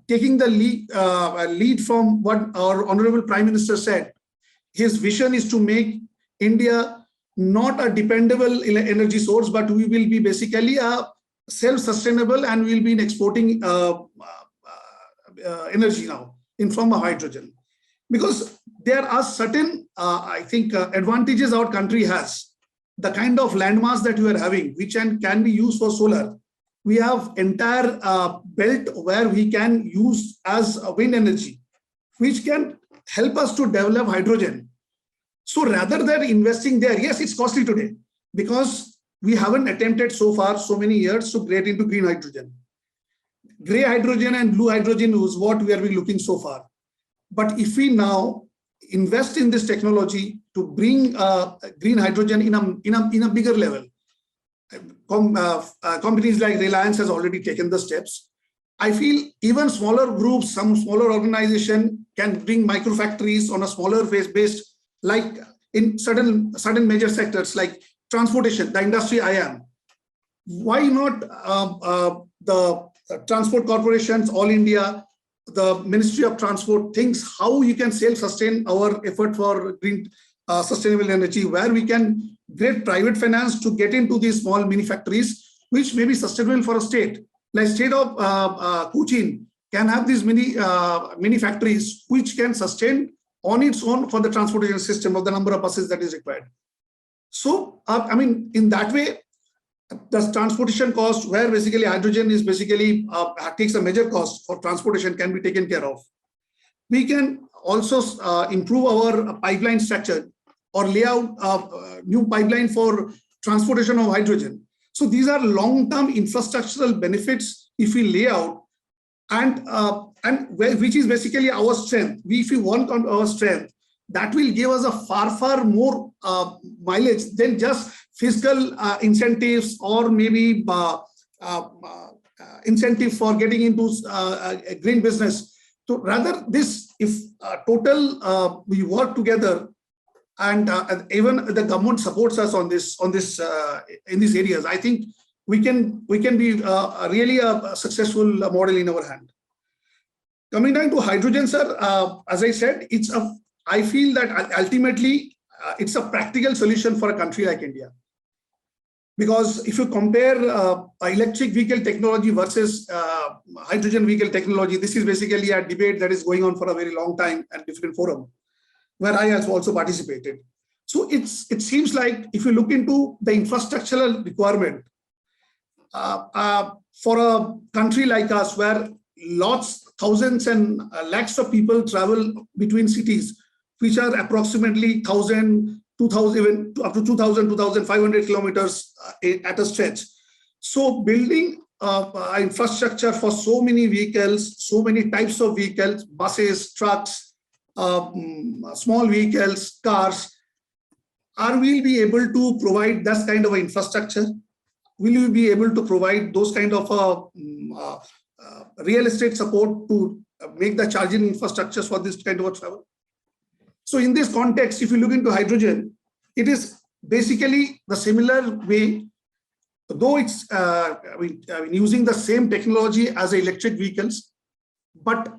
S9: taking the lead from what our Honorable Prime Minister said, his vision is to make India not a dependable energy source, but we will be basically a self-sustainable, and we will be exporting energy now in form of hydrogen. Because there are certain, I think, advantages our country has. The kind of landmass that we are having, which can be used for solar. We have entire belt where we can use as wind energy, which can help us to develop hydrogen. So rather than investing there, yes, it's costly today because we haven't attempted so far so many years to get into green hydrogen. Gray hydrogen and blue hydrogen is what we are looking so far. But if we now invest in this technology to bring green hydrogen in a bigger level, companies like Reliance has already taken the steps. I feel even smaller groups, some smaller organization can bring micro factories on a smaller base, like in certain major sectors like transportation, the industry I am. Why not the transport corporations, all India, the Ministry of Transport thinks how you can self-sustain our effort for green sustainable energy, where we can get private finance to get into these small mini factories, which may be sustainable for a state. Like state of Cochin can have these mini factories which can sustain on its own for the transportation system of the number of buses that is required. So, I mean, in that way, the transportation cost, where basically hydrogen is basically takes a major cost for transportation, can be taken care of. We can also improve our pipeline structure or lay out a new pipeline for transportation of hydrogen. So these are long-term infrastructural benefits if we lay out. which is basically our strength. If we want on our strength, that will give us a far more mileage than just fiscal incentives or maybe incentive for getting into a green business. So rather this, if total we work together, and even the government supports us on this in these areas, I think we can be really a successful model in our hand. Coming down to hydrogen, sir, as I said, I feel that ultimately it's a practical solution for a country like India. Because if you compare electric vehicle technology versus hydrogen vehicle technology, this is basically a debate that is going on for a very long time at different forums, where I have also participated. So it seems like if you look into the infrastructural requirement for a country like us, where thousands and lakhs of people travel between cities, which are approximately 1,000, 2,000, even up to 2,000, 2,500 kilometers at a stretch. So building infrastructure for so many vehicles, so many types of vehicles, buses, trucks, small vehicles, cars, are we be able to provide that kind of infrastructure? Will we be able to provide those kind of real estate support to make the charging infrastructures for this kind of travel? So in this context, if you look into hydrogen, it is basically the similar way, though it's using the same technology as electric vehicles, but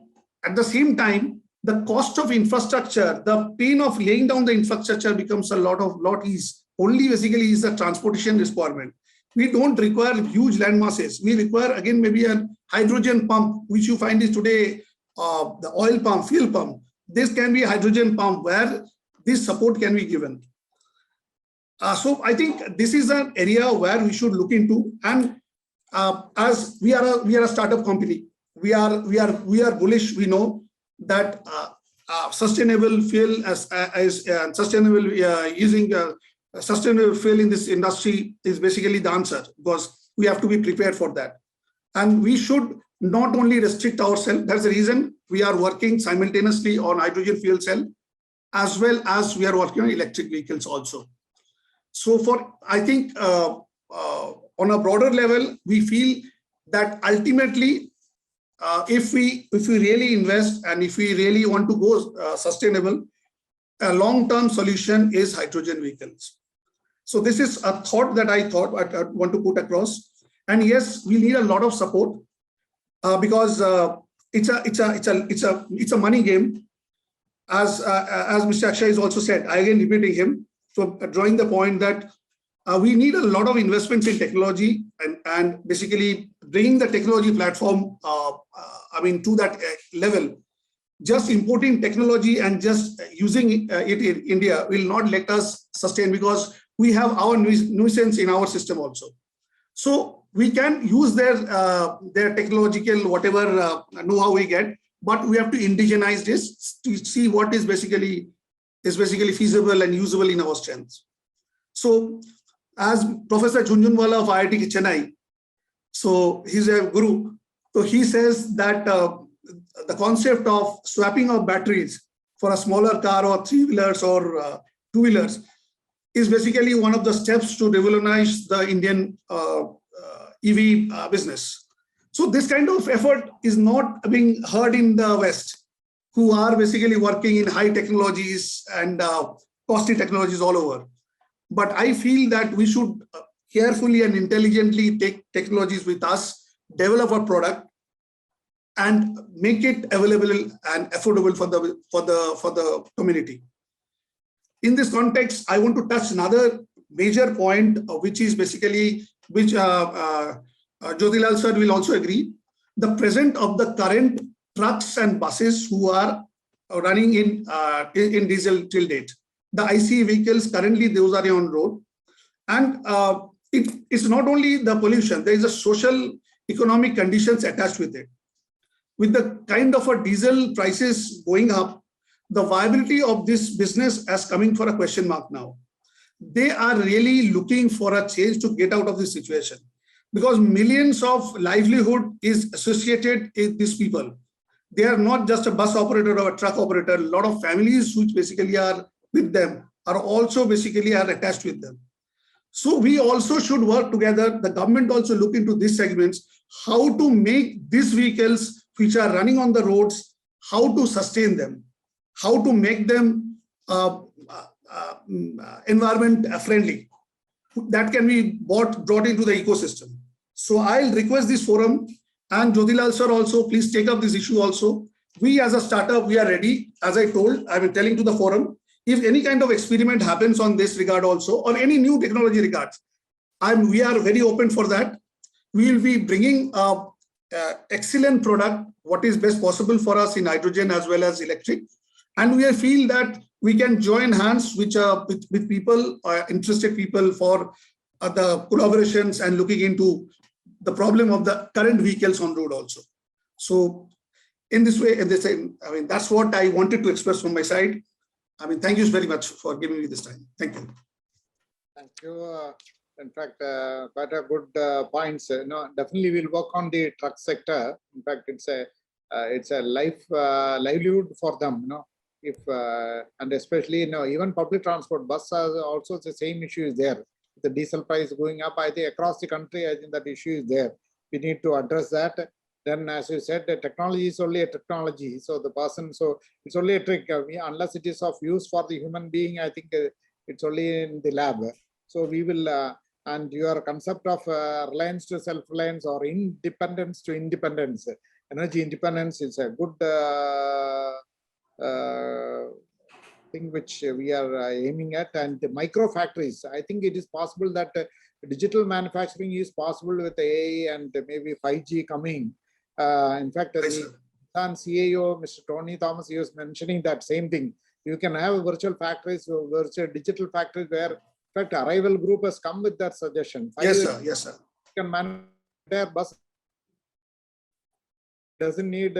S9: at the same time, the cost of infrastructure, the pain of laying down the infrastructure becomes a lot ease. Only basically is the transportation requirement. We don't require huge land masses. We require, again, maybe a hydrogen pump, which you find is today the oil pump, fuel pump. This can be a hydrogen pump where this support can be given. So I think this is an area where we should look into. And as we are a startup company, we are bullish. We know that sustainable fuel using sustainable fuel in this industry is basically the answer, because we have to be prepared for that. And we should not only restrict ourselves. That's the reason we are working simultaneously on hydrogen fuel cell, as well as we are working on electric vehicles also. So I think on a broader level, we feel that ultimately, if we really invest and if we really want to go sustainable, a long-term solution is hydrogen vehicles. So this is a thought that I want to put across. And yes, we need a lot of support because it's a money game. As Mr. Akshay has also said, I again repeating him, so drawing the point that we need a lot of investments in technology and basically bringing the technology platform, to that level. Just importing technology and just using it in India will not let us sustain, because we have our nuisance in our system also. So we can use their technological whatever know-how we get, but we have to indigenize this to see what is basically feasible and usable in our strengths. So as Professor Jhunjhunwala of IIT Chennai, so he's a guru, so he says that the concept of swapping of batteries for a smaller car or three-wheelers or two-wheelers is basically one of the steps to revolutionize the Indian EV business. So this kind of effort is not being heard in the West, who are basically working in high technologies and costly technologies all over. But I feel that we should carefully and intelligently take technologies with us, develop a product, and make it available and affordable for the community. In this context, I want to touch another major point, which is basically, which Jyotilal sir will also agree, the present of the current trucks and buses who are running in diesel till date. The IC vehicles, currently those are on road. And it's not only the pollution, there is a social economic conditions attached with it. With the kind of a diesel prices going up, the viability of this business is coming for a question mark now. They are really looking for a change to get out of this situation. because millions of livelihood is associated with these people. They are not just a bus operator or a truck operator. A lot of families which basically are with them are also basically are attached with them. So we also should work together. The government also look into these segments, how to make these vehicles which are running on the roads, how to sustain them, how to make them environment friendly. That can be brought into the ecosystem. So I'll request this forum, and Jyotilal sir also, please take up this issue also. We as a startup, we are ready. As I told, I've been telling to the forum, if any kind of experiment happens on this regard also, or any new technology regards, we are very open for that. We will be bringing excellent product, what is best possible for us in hydrogen as well as electric. And we feel that we can join hands with people, interested people for the collaborations and looking into the problem of the current vehicles on road also. So in this way, I mean, that's what I wanted to express from my side. I mean, thank you very much for giving me this time. Thank you.
S3: Thank you. In fact, quite a good points. Definitely we'll work on the truck sector. In fact, it's a livelihood for them. If and especially even public transport, bus also the same issue is there. The diesel price going up, I think across the country, I think that issue is there. We need to address that. Then, as you said, the technology is only a technology. So the person, so it's only a trick. Unless it is of use for the human being, I think it's only in the lab. So we will, and your concept of reliance to self-reliance or independence to independence, energy independence is a good thing which we are aiming at. And the micro factories, I think it is possible that digital manufacturing is possible with AI and maybe 5G coming. In fact, the CAO, Mr. Tony Thomas, he was mentioning that same thing. You can have virtual factories, virtual digital factories where, in fact, Arrival Group has come with that suggestion.
S9: Yes, sir. Yes, sir.
S3: You can manufacture bus. Doesn't need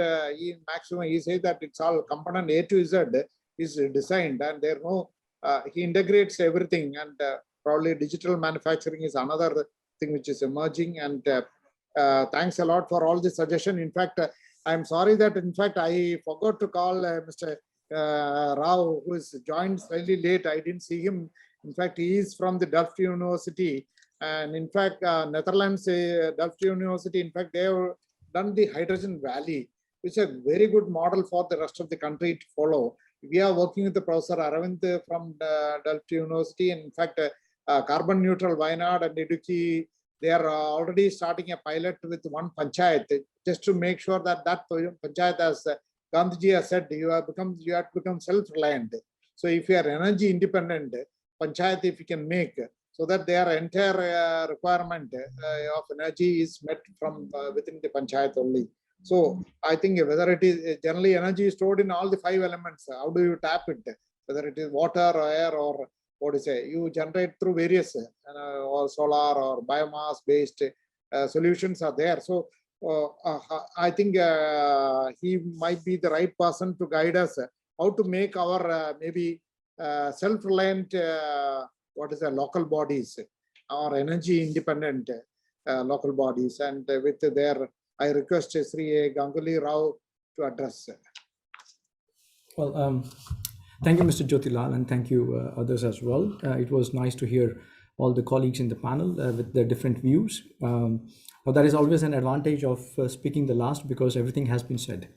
S3: maximum. He says that it's all component A to Z is designed, and there no. He integrates everything, and probably digital manufacturing is another thing which is emerging. And thanks a lot for all the suggestion. In fact, I'm sorry that in fact I forgot to call Mr. Rao, who is joined slightly late. I didn't see him. In fact, he is from the Delft University, and in fact, Netherlands Delft University. In fact, they have done the Hydrogen Valley, which is a very good model for the rest of the country to follow. We are working with the Professor Aravind from Delft University. And in fact, carbon neutral Wayanad and Idukki, they are already starting a pilot with one panchayat, just to make sure that that panchayat, as Gandhiji has said, you have to become self-reliant. So if you are energy independent, panchayat if you can make, so that their entire requirement of energy is met from within the panchayat only. So I think whether it is generally energy is stored in all the 5 elements, how do you tap it? Whether it is water or air or what is it, you generate through various or solar or biomass based solutions are there. So I think he might be the right person to guide us how to make our maybe self-reliant local bodies or energy independent local bodies, and with their, I request Sri Ganguly Rao to address.
S8: Well, thank you, Mr. Jyotilal, and thank you others as well. It was nice to hear all the colleagues in the panel with their different views. But that is always an advantage of speaking the last, because everything has been said,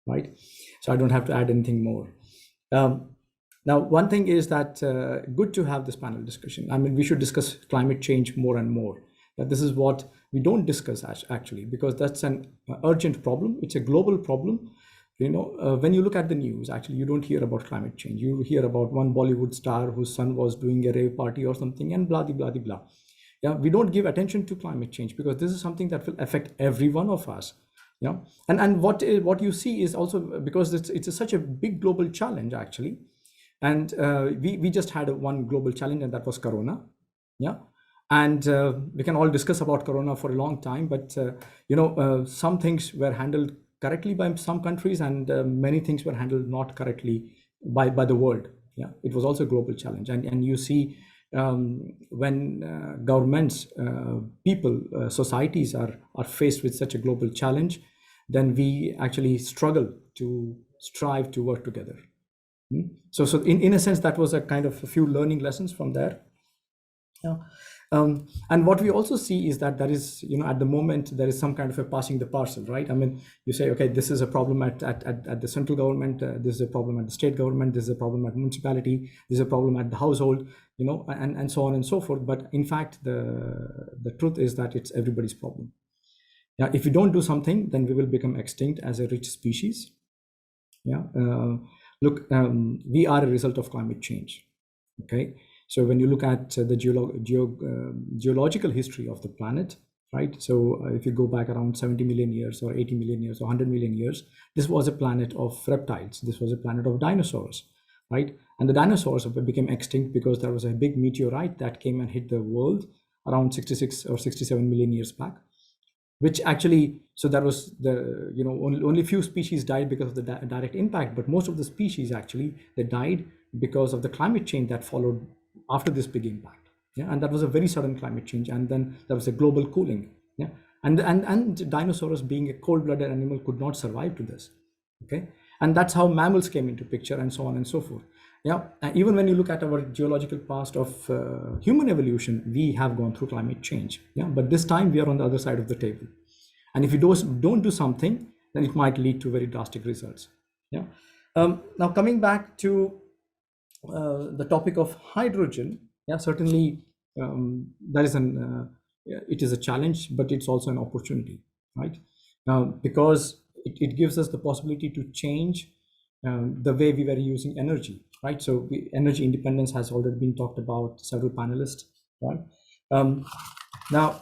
S8: right? So I don't have to add anything more. Now, one thing is that good to have this panel discussion. I mean, we should discuss climate change more and more. That this is what we don't discuss actually, because that's an urgent problem. It's a global problem. You know, when you look at the news, actually, you don't hear about climate change. You hear about one Bollywood star whose son was doing a rave party or something, and blah, blah, blah, blah. Yeah, we don't give attention to climate change because this is something that will affect every one of us. Yeah, and what you see is also because it's such a big global challenge actually, and we just had one global challenge, and that was Corona. Yeah, and we can all discuss about Corona for a long time, but you know, some things were handled correctly by some countries, and many things were handled not correctly by the world. Yeah, it was also a global challenge, and you see when governments, people, societies are faced with such a global challenge, then we actually struggle to strive to work together. So in a sense, that was a kind of a few learning lessons from there. Yeah. And what we also see is that there is, at the moment, there is some kind of a passing the parcel, right? I mean, you say, okay, this is a problem at the central government, this is a problem at the state government, this is a problem at municipality, this is a problem at the household, and so on and so forth. But in fact, the truth is that it's everybody's problem. Yeah, if we don't do something, then we will become extinct as a rich species. Yeah. Look, we are a result of climate change. Okay. So when you look at the geological history of the planet, right? So if you go back around 70 million years or 80 million years or 100 million years, this was a planet of reptiles. This was a planet of dinosaurs, right? And the dinosaurs became extinct because there was a big meteorite that came and hit the world around 66 or 67 million years back, which actually, so that was the, only few species died because of the direct impact, but most of the species actually, they died because of the climate change that followed after this big impact. Yeah, and that was a very sudden climate change, and then there was a global cooling. Yeah, and dinosaurs, being a cold-blooded animal, could not survive to this. Okay, and that's how mammals came into picture, and so on and so forth. Yeah, and even when you look at our geological past of human evolution, we have gone through climate change. Yeah, but this time we are on the other side of the table, and if you don't do something, then it might lead to very drastic results. Yeah. Now coming back to the topic of hydrogen, yeah, certainly there is it is a challenge, but it's also an opportunity, right? Because it gives us the possibility to change the way we were using energy, right? So energy independence has already been talked about, several panelists, right? Now,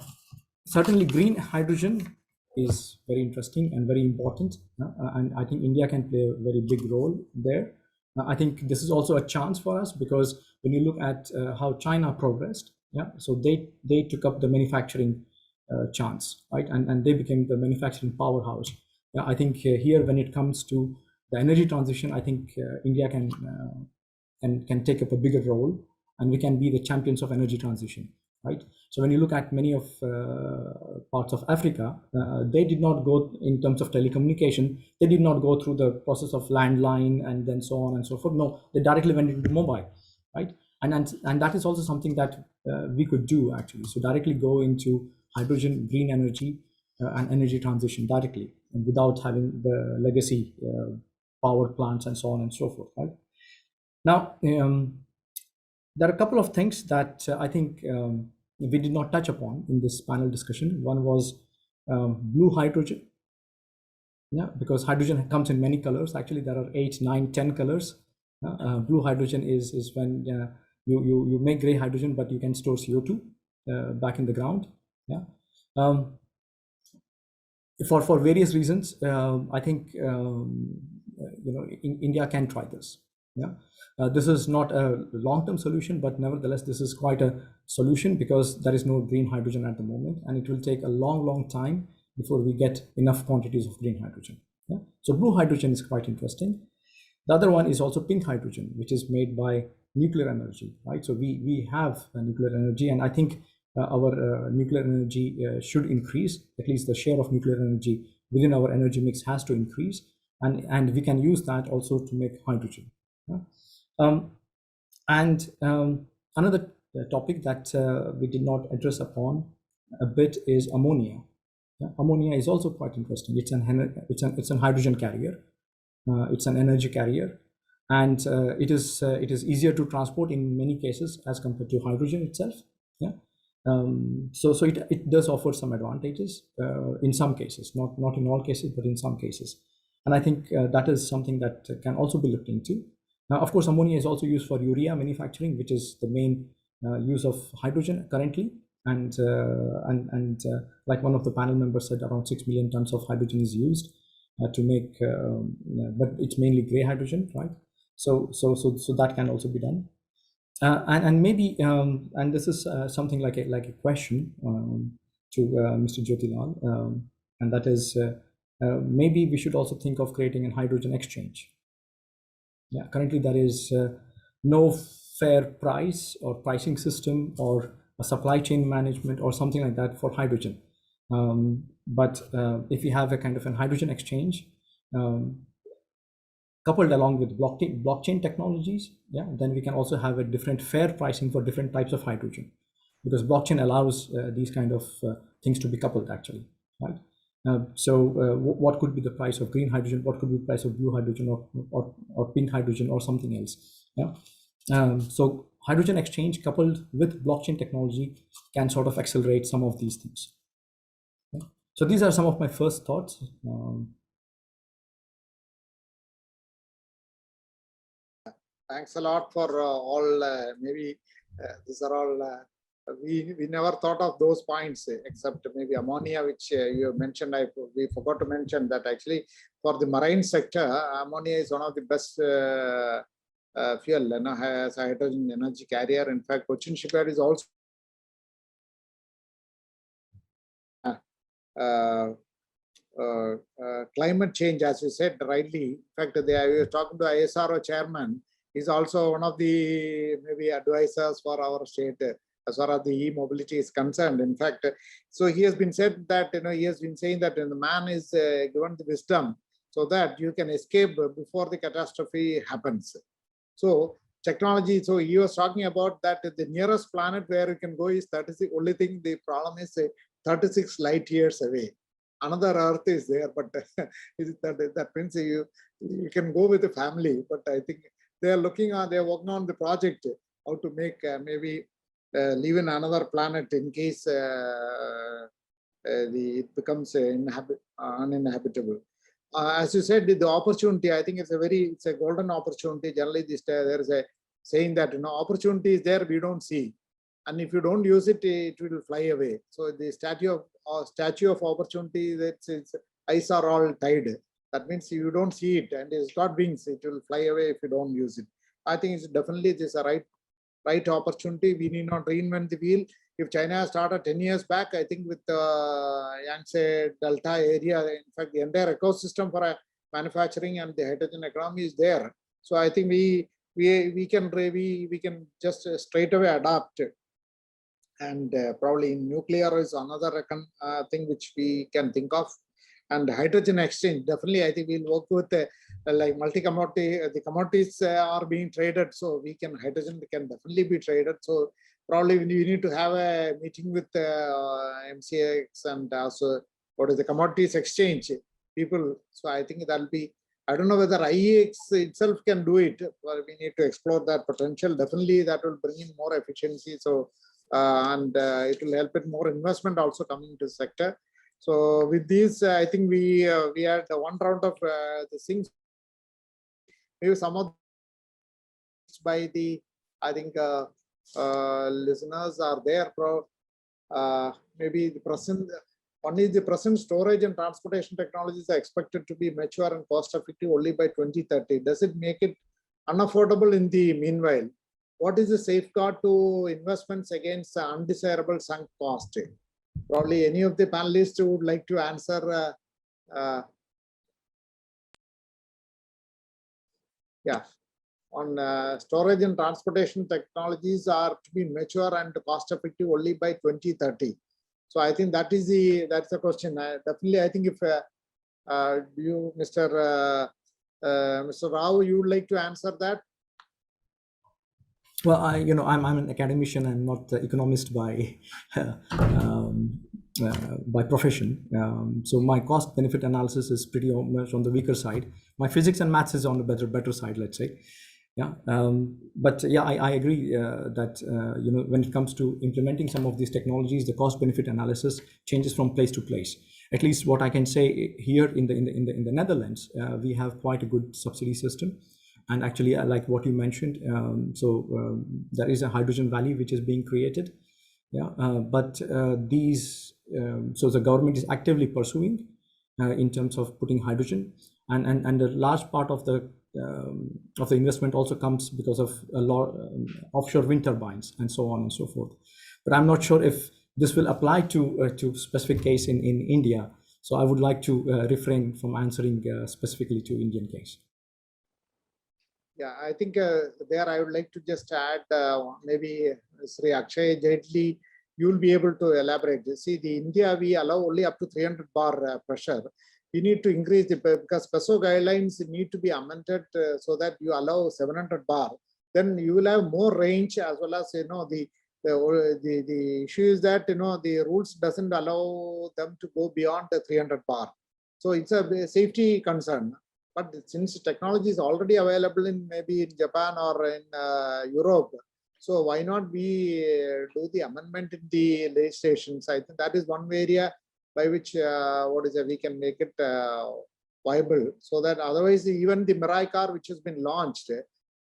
S8: certainly green hydrogen is very interesting and very important, and I think India can play a very big role there. I think this is also a chance for us, because when you look at how China progressed, yeah, so they took up the manufacturing chance, right, and they became the manufacturing powerhouse. Yeah, I think here, when it comes to the energy transition, I think India can take up a bigger role, and we can be the champions of energy transition, right? So when you look at many of parts of Africa, they did not go, in terms of telecommunication, they did not go through the process of landline and then so on and so forth. No, they directly went into mobile, right? And that is also something that we could do, actually. So directly go into hydrogen, green energy, and energy transition directly, and without having the legacy power plants and so on and so forth, right? Now, there are a couple of things that I think we did not touch upon in this panel discussion. One was blue hydrogen. Yeah, because hydrogen comes in many colors. Actually, there are 8, 9, 10 colors. Blue hydrogen is when you make gray hydrogen, but you can store CO2 back in the ground. Yeah. For various reasons, I think India can try this. Yeah. This is not a long-term solution, but nevertheless, this is quite a solution, because there is no green hydrogen at the moment, and it will take a long time before we get enough quantities of green hydrogen. Yeah? So blue hydrogen is quite interesting. The other one is also pink hydrogen, which is made by nuclear energy, right? So we have nuclear energy, and I think our nuclear energy should increase. At least the share of nuclear energy within our energy mix has to increase, and we can use that also to make hydrogen. Yeah? Another topic that we did not address upon a bit is ammonia. Yeah? Ammonia is also quite interesting. It's an hydrogen carrier. It's an energy carrier, and it is easier to transport in many cases as compared to hydrogen itself. Yeah. So it does offer some advantages in some cases, not in all cases, but in some cases. And I think that is something that can also be looked into. Now, of course, ammonia is also used for urea manufacturing, which is the main use of hydrogen currently. And like one of the panel members said, around 6 million tons of hydrogen is used to make, but it's mainly gray hydrogen, right? So that can also be done. And maybe, and this is something like a question to Mr. Jyotilal, and that is maybe we should also think of creating a hydrogen exchange. Yeah, currently there is no fair price or pricing system or a supply chain management or something like that for hydrogen. But if you have a kind of a hydrogen exchange coupled along with blockchain technologies, yeah, then we can also have a different fair pricing for different types of hydrogen, because blockchain allows these kind of things to be coupled actually, right? What could be the price of green hydrogen? What could be the price of blue hydrogen or pink hydrogen or something else? Yeah. So hydrogen exchange coupled with blockchain technology can sort of accelerate some of these things. Yeah. So these are some of my first thoughts.
S3: Thanks a lot for all. Maybe these are all. We never thought of those points except maybe ammonia, which you mentioned. We forgot to mention that actually for the marine sector, ammonia is one of the best fuel, as a hydrogen energy carrier. In fact, Cochin Shipyard is also climate change, as you said rightly. In fact, I was talking to ISRO chairman. He's also one of the maybe advisors for our state as far as the e-mobility is concerned. In fact, so he has been said that he has been saying that the man is given the wisdom so that you can escape before the catastrophe happens. So technology. So he was talking about that the nearest planet where you can go is 36. Only thing the problem is 36 light years away. Another Earth is there, but that means you can go with the family. But I think they are looking on, they are working on the project how to make maybe live in another planet in case it becomes uninhabitable. As you said, the opportunity, I think it's a golden opportunity. Generally, there is a saying that opportunity is there, we don't see, and if you don't use it, it will fly away. So the statue of opportunity, its eyes are all tied. That means you don't see it, and it's got wings. It will fly away if you don't use it. I think it's definitely this a right opportunity. We need not reinvent the wheel. If China started 10 years back, I think with the Yangtze Delta area, in fact, the entire ecosystem for manufacturing and the hydrogen economy is there. So I think we can just straight away adapt. And probably nuclear is another thing which we can think of. And hydrogen exchange, definitely, I think we'll work with like multi-commodity. The commodities are being traded, so hydrogen can definitely be traded. So probably we need to have a meeting with MCX and also what is the commodities exchange people. So I think that'll be. I don't know whether IEX itself can do it, but we need to explore that potential. Definitely, that will bring in more efficiency. So and it will help in more investment also coming to the sector. So with this, I think we had one round of the things. Maybe some of by the listeners are there. Maybe the present one is the present storage and transportation technologies are expected to be mature and cost effective only by 2030. Does it make it unaffordable in the meanwhile? What is the safeguard to investments against undesirable sunk cost? Probably any of the panelists who would like to answer. Yeah, on storage and transportation technologies are to be mature and cost effective only by 2030. So I think that's the question. Definitely, I think if you, Mr. Rao, you would like to answer that.
S8: Well, I'm an academician. I'm not an economist by profession. So my cost benefit analysis is pretty much on the weaker side. My physics and maths is on the better side, let's say. Yeah. But yeah, I agree that when it comes to implementing some of these technologies, the cost benefit analysis changes from place to place. At least what I can say here in the Netherlands, we have quite a good subsidy system. And actually, I like what you mentioned. There is a hydrogen valley which is being created. Yeah, but so the government is actively pursuing in terms of putting hydrogen, and a large part of the investment also comes because of a lot offshore wind turbines and so on and so forth. But I'm not sure if this will apply to specific case in India. So I would like to refrain from answering specifically to Indian case.
S3: Yeah, I think there I would like to just add maybe Sri Akshay Jaitley, you will be able to elaborate. See, the India, we allow only up to 300 bar pressure. We need to increase the, because PESO guidelines need to be amended so that you allow 700 bar. Then you will have more range, as well as, the issue is that, the rules doesn't allow them to go beyond the 300 bar. So it's a safety concern. But since technology is already available in maybe in Japan or in Europe, so why not we do the amendment in the legislations? I think that is one area by which we can make it viable. So that otherwise, even the Mirai car which has been launched,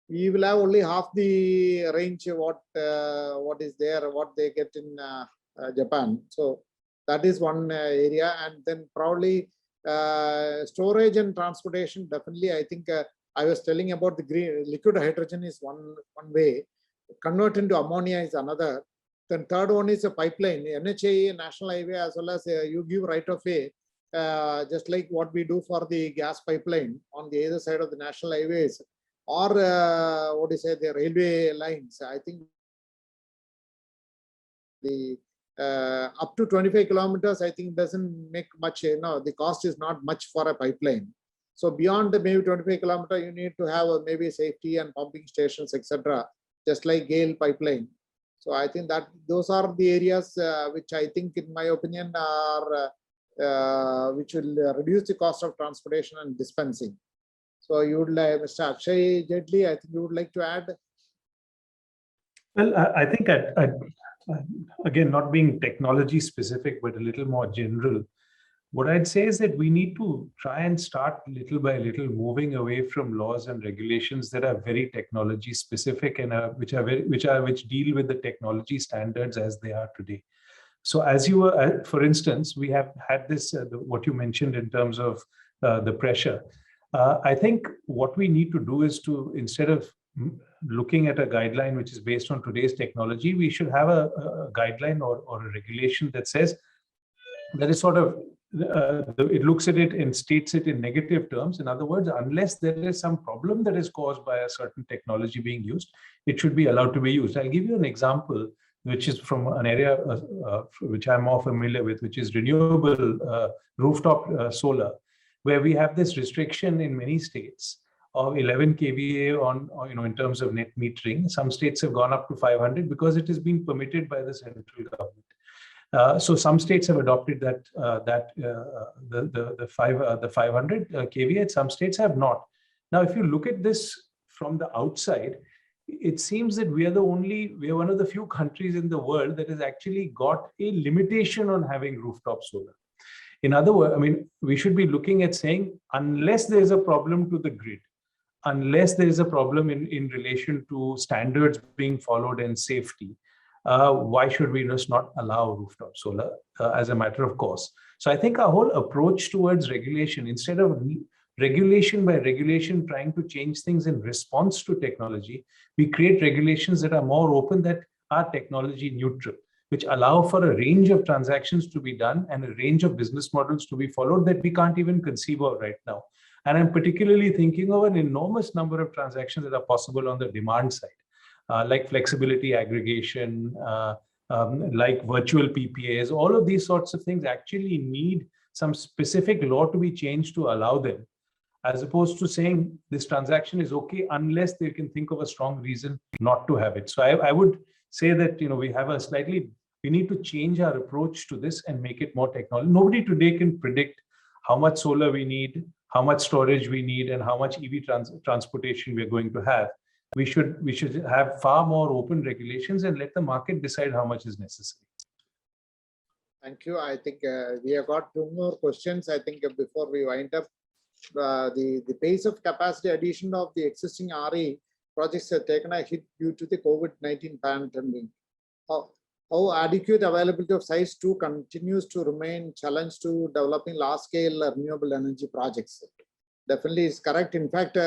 S3: we will have only half the range what is there, what they get in Japan. So that is one area, and then probably. Storage and transportation, definitely. I think I was telling about the green liquid hydrogen is one way. Convert into ammonia is another. Then third one is a pipeline. NHA, National Highway, as well as you give right of way, just like what we do for the gas pipeline on the other side of the national highways, or the railway lines. I think the up to 25 kilometers, I think doesn't make much, the cost is not much for a pipeline. So beyond the maybe 25 kilometers, you need to have maybe safety and pumping stations, etc., just like Gale pipeline. So I think that those are the areas which I think, in my opinion, are which will reduce the cost of transportation and dispensing. So you would like, Mr. Akshay Jaitley, I think you would like to add?
S4: Well, I think again, not being technology specific, but a little more general, what I'd say is that we need to try and start little by little moving away from laws and regulations that are very technology specific and which deal with the technology standards as they are today. So as you were, for instance, we have had this, what you mentioned in terms of the pressure. I think what we need to do is to, instead of looking at a guideline which is based on today's technology, we should have a guideline or a regulation that says, that is sort of, it looks at it and states it in negative terms. In other words, unless there is some problem that is caused by a certain technology being used, it should be allowed to be used. I'll give you an example, which is from an area which I'm more familiar with, which is renewable rooftop solar, where we have this restriction in many states of 11 kVA on, in terms of net metering. Some states have gone up to 500 because it has been permitted by the central government. So some states have adopted that the 500 kVA. Some states have not. Now, if you look at this from the outside, it seems that we are one of the few countries in the world that has actually got a limitation on having rooftop solar. In other words, I mean, we should be looking at saying, unless there is a problem to the grid, unless there is a problem in relation to standards being followed and safety, why should we just not allow rooftop solar as a matter of course? So I think our whole approach towards regulation, instead of regulation by regulation trying to change things in response to technology, we create regulations that are more open, that are technology neutral, which allow for a range of transactions to be done and a range of business models to be followed that we can't even conceive of right now. And I'm particularly thinking of an enormous number of transactions that are possible on the demand side, like flexibility aggregation, like virtual PPAs. All of these sorts of things actually need some specific law to be changed to allow them, as opposed to saying this transaction is okay unless they can think of a strong reason not to have it. So I would say that we need to change our approach to this and make it more technology. Nobody today can predict how much solar we need, how much storage we need, and how much EV transportation we're going to have. We should have far more open regulations and let the market decide how much is necessary.
S3: Thank you. I think we have got two more questions. I think before we wind up, the pace of capacity addition of the existing RE projects have taken a hit due to the COVID-19 pandemic. How adequate availability of size 2 continues to remain challenge to developing large-scale renewable energy projects. Definitely is correct. In fact,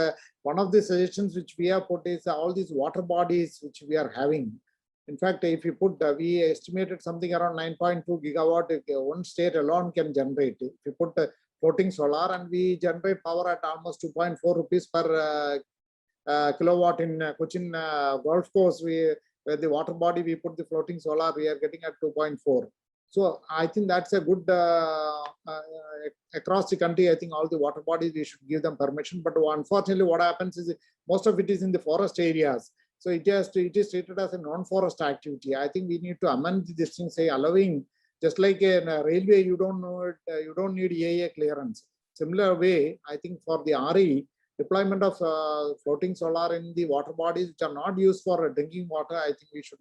S3: one of the suggestions which we have put is all these water bodies which we are having. In fact, if you put, we estimated something around 9.2 gigawatt, one state alone can generate. If you put floating solar, and we generate power at almost 2.4 rupees per kilowatt in Cochin Golf Course, where the water body, we put the floating solar, we are getting at 2.4. So I think that's a good, across the country, I think all the water bodies, we should give them permission. But unfortunately, what happens is most of it is in the forest areas. So it is treated as a non-forest activity. I think we need to amend this thing, say allowing, just like in a railway, you don't need EIA clearance. Similar way, I think for the RE, deployment of floating solar in the water bodies which are not used for drinking water, I think we should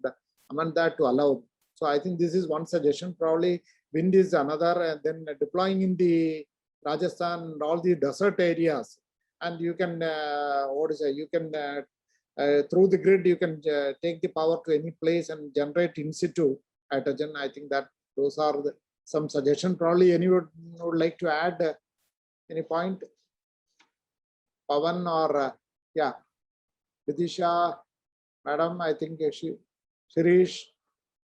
S3: amend that to allow. So I think this is one suggestion. Probably wind is another, and then deploying in the Rajasthan and all the desert areas. And you can, you can through the grid, you can take the power to any place and generate in situ hydrogen. I think that those are some suggestions. Probably anyone would like to add any point? Pavan or yeah, Vidisha, madam, I think Shirish,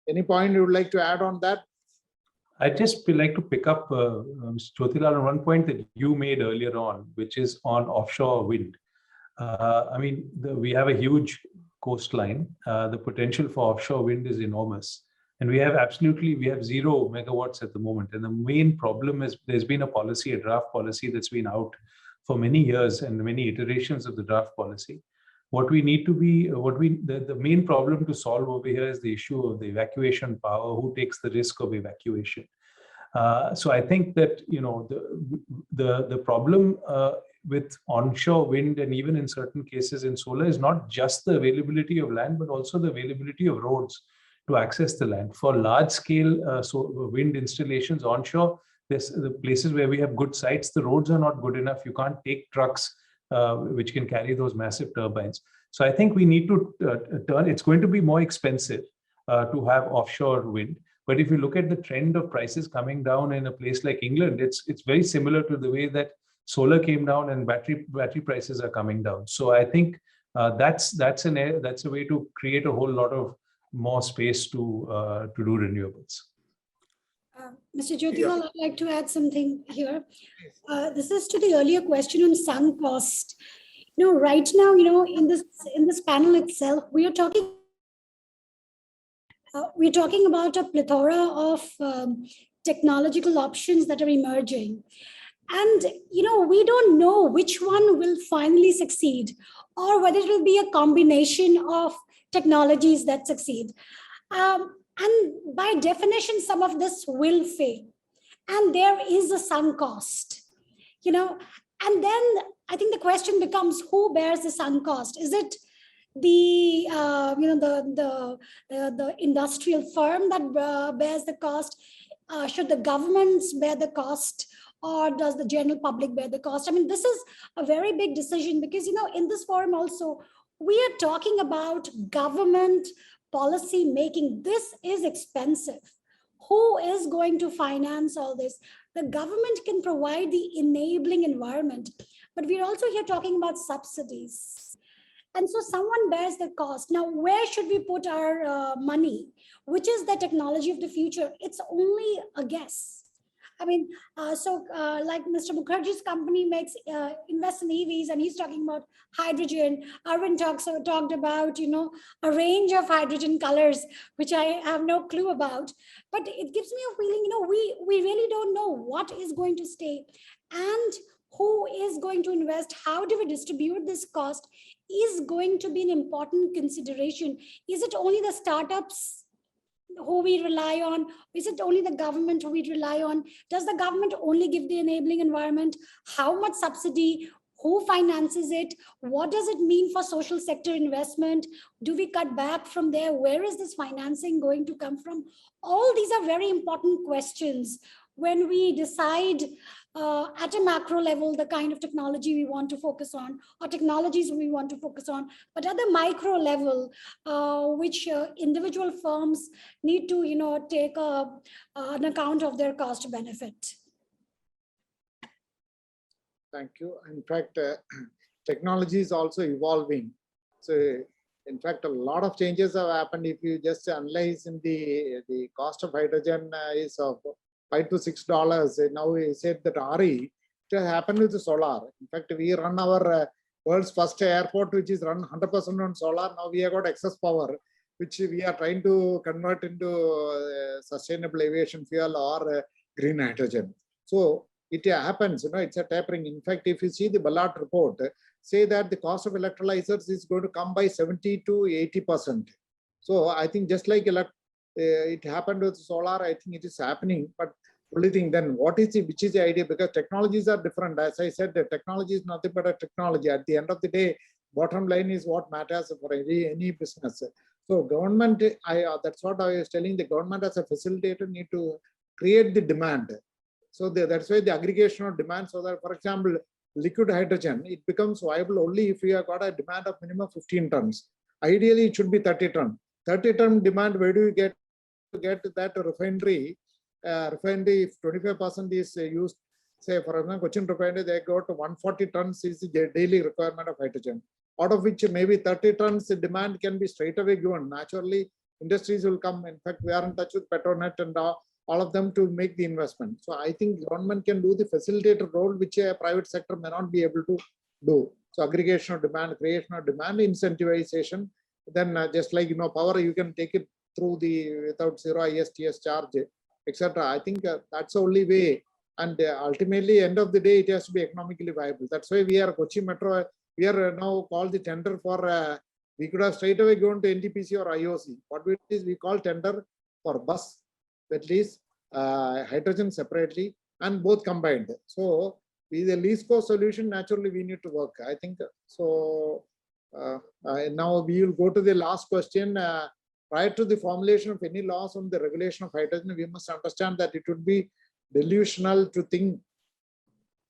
S3: any point you would like to add on that?
S4: I'd just like to pick up, Mr. Jyotilal, on one point that you made earlier on, which is on offshore wind. I mean, we have a huge coastline. The potential for offshore wind is enormous. And we have 0 megawatts at the moment. And the main problem is there's been a policy, a draft policy that's been out for many years and many iterations of the draft policy. What we need to be, the main problem to solve over here is the issue of the evacuation power, who takes the risk of evacuation. So I think that, you know, the problem with onshore wind and even in certain cases in solar is not just the availability of land, but also the availability of roads to access the land. For large scale wind installations onshore, the places where we have good sites, the roads are not good enough. You can't take trucks which can carry those massive turbines. So I think we need to it's going to be more expensive to have offshore wind. But if you look at the trend of prices coming down in a place like England, it's very similar to the way that solar came down and battery prices are coming down. So I think that's a way to create a whole lot of more space to do renewables.
S5: Mr. Jyotilal, I'd like to add something here. This is to the earlier question on sunk cost. You know, right now, you know, in this panel itself, we are talking about a plethora of technological options that are emerging. And, you know, we don't know which one will finally succeed or whether it will be a combination of technologies that succeed. And by definition, some of this will fail. And there is a sunk cost, you know. And then I think the question becomes, who bears the sunk cost? Is it the the industrial firm that bears the cost? Should the governments bear the cost? Or does the general public bear the cost? I mean, this is a very big decision because, you know, in this forum also, we are talking about government policy making. This is expensive. Who is going to finance all this? The government can provide the enabling environment, but we're also here talking about subsidies. And so someone bears the cost. Now, where should we put our money? Which is the technology of the future? It's only a guess. I mean, like Mr. Mukherjee's company invests in EVs, and he's talking about hydrogen. Arvind talked about, you know, a range of hydrogen colors, which I have no clue about. But it gives me a feeling, you know, we really don't know what is going to stay and who is going to invest. How do we distribute this cost is going to be an important consideration. Is it only the startups who we rely on? Is it only the government who we rely on? Does the government only give the enabling environment? How much subsidy? Who finances it? What does it mean for social sector investment? Do we cut back from there? Where is this financing going to come from? All these are very important questions when we decide at a macro level the kind of technology we want to focus on or technologies we want to focus on, but at the micro level, which individual firms need to, you know, take an account of their cost benefit.
S3: Thank you. In fact, technology is also evolving. So in fact, a lot of changes have happened. If you just analyze in the cost of hydrogen is of $5 to $6. Now we said that RE, it has happened with the solar. In fact, we run our world's first airport, which is run 100% on solar. Now we have got excess power, which we are trying to convert into sustainable aviation fuel or green hydrogen. So it happens, it's a tapering. In fact, if you see the Ballard report, say that the cost of electrolyzers is going to come by 70 to 80%. So I think just like it happened with solar, I think it is happening. But only thing then, which is the idea? Because technologies are different. As I said, the technology is nothing but a technology. At the end of the day, bottom line is what matters for any business. So government, that's what I was telling. The government as a facilitator need to create the demand. So that's why the aggregation of demand. So that, for example, liquid hydrogen, it becomes viable only if we have got a demand of minimum 15 tons. Ideally, it should be 30 tons. 30 ton demand, where do you get that refinery? Refinery, if 25% is used, say for example, Cochin refinery, they got 140 tons is the daily requirement of hydrogen, out of which maybe 30 tons demand can be straight away given. Naturally, industries will come. In fact, we are in touch with Petronet and all of them to make the investment. So I think government can do the facilitator role, which a private sector may not be able to do. So aggregation of demand, creation of demand, incentivization. Then just like, power, you can take it through without zero ISTS charge, etc. I think that's the only way. And ultimately, end of the day, it has to be economically viable. That's why we are Kochi Metro. We are now called the tender for, we could have straight away gone to NTPC or IOC. What we call tender for bus, at least hydrogen separately and both combined. So with the least cost solution, naturally we need to work. I think so. Now we will go to the last question. Prior to the formulation of any laws on the regulation of hydrogen, we must understand that it would be delusional to think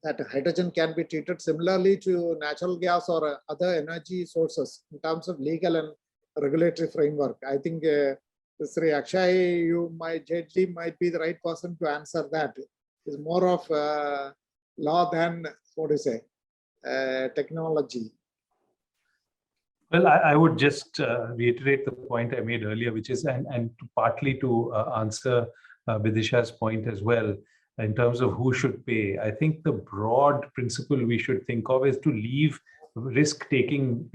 S3: that hydrogen can be treated similarly to natural gas or other energy sources in terms of legal and regulatory framework. I think Sri Akshay, you might be the right person to answer that. It's more of law than, what do you say, technology.
S4: Well, I would just reiterate the point I made earlier, which is, and partly to answer Vidisha's point as well, in terms of who should pay. I think the broad principle we should think of is to leave risk-taking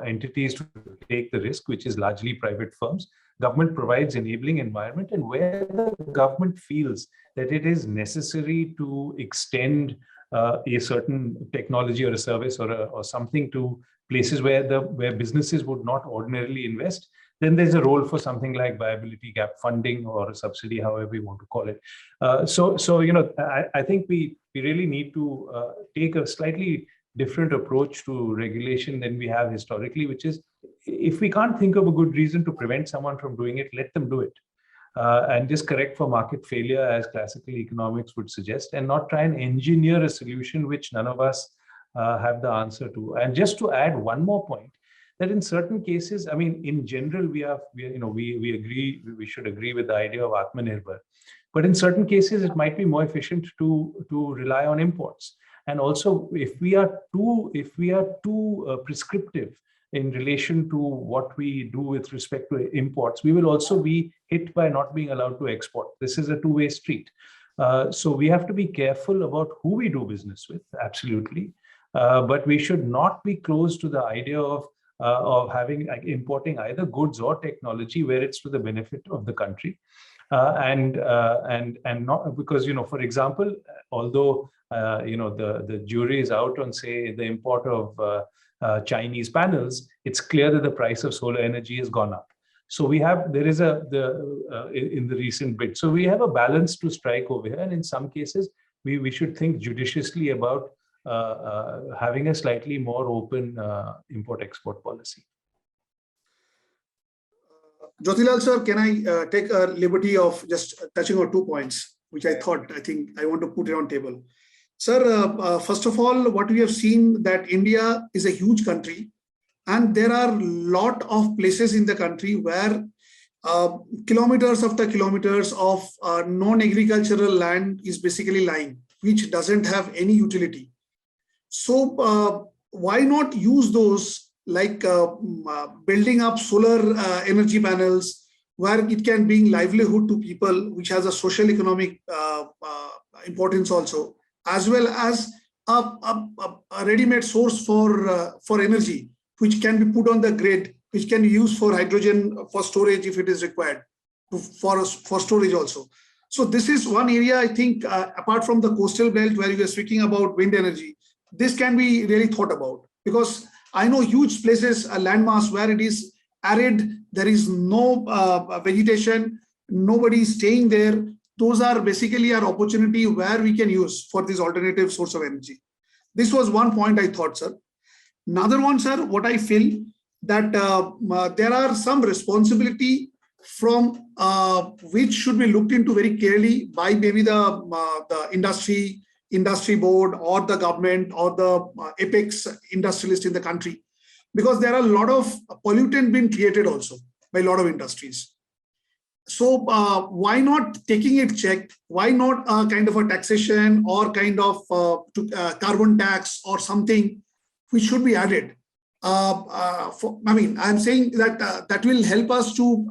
S4: entities to take the risk, which is largely private firms. Government provides enabling environment, and where the government feels that it is necessary to extend a certain technology or a service or something to places where businesses would not ordinarily invest, then there's a role for something like viability gap funding or a subsidy, however you want to call it. I think we really need to take a slightly different approach to regulation than we have historically, which is, if we can't think of a good reason to prevent someone from doing it, let them do it. And just correct for market failure, as classical economics would suggest, and not try and engineer a solution which none of us have the answer to. And just to add one more point, that in certain cases, I mean, in general, we agree, we should agree with the idea of Atmanirbhar. But in certain cases, it might be more efficient to rely on imports. And also, if we are too prescriptive in relation to what we do with respect to imports, we will also be hit by not being allowed to export. This is a two-way street. So we have to be careful about who we do business with, absolutely. But we should not be close to the idea of importing either goods or technology where it's to the benefit of the country. And not because, for example, although the jury is out on, say, the import of Chinese panels, it's clear that the price of solar energy has gone up. So in the recent bid. So we have a balance to strike over here, and in some cases we should think judiciously about having a slightly more open import-export policy.
S9: Jyotilal sir, can I take a liberty of just touching on 2 points, which I think I want to put it on table. Sir, first of all, what we have seen that India is a huge country, and there are a lot of places in the country where kilometers after kilometers of non-agricultural land is basically lying, which doesn't have any utility. So why not use those, like building up solar energy panels where it can bring livelihood to people, which has a social economic importance also, as well as a ready-made source for energy, which can be put on the grid, which can be used for hydrogen for storage if it is required, for storage also. So this is one area, I think, apart from the coastal belt where you are speaking about wind energy, this can be really thought about, because I know huge places, a landmass where it is arid, there is no vegetation, nobody is staying there. Those are basically our opportunity where we can use for this alternative source of energy. This was one point I thought, sir. Another one, sir, what I feel that there are some responsibility from which should be looked into very clearly by maybe the industry board or the government or the apex industrialist in the country, because there are a lot of pollutant being created also by a lot of industries. So why not taking it checked? Why not a kind of a taxation or kind of carbon tax or something which should be added? I'm saying that that will help us to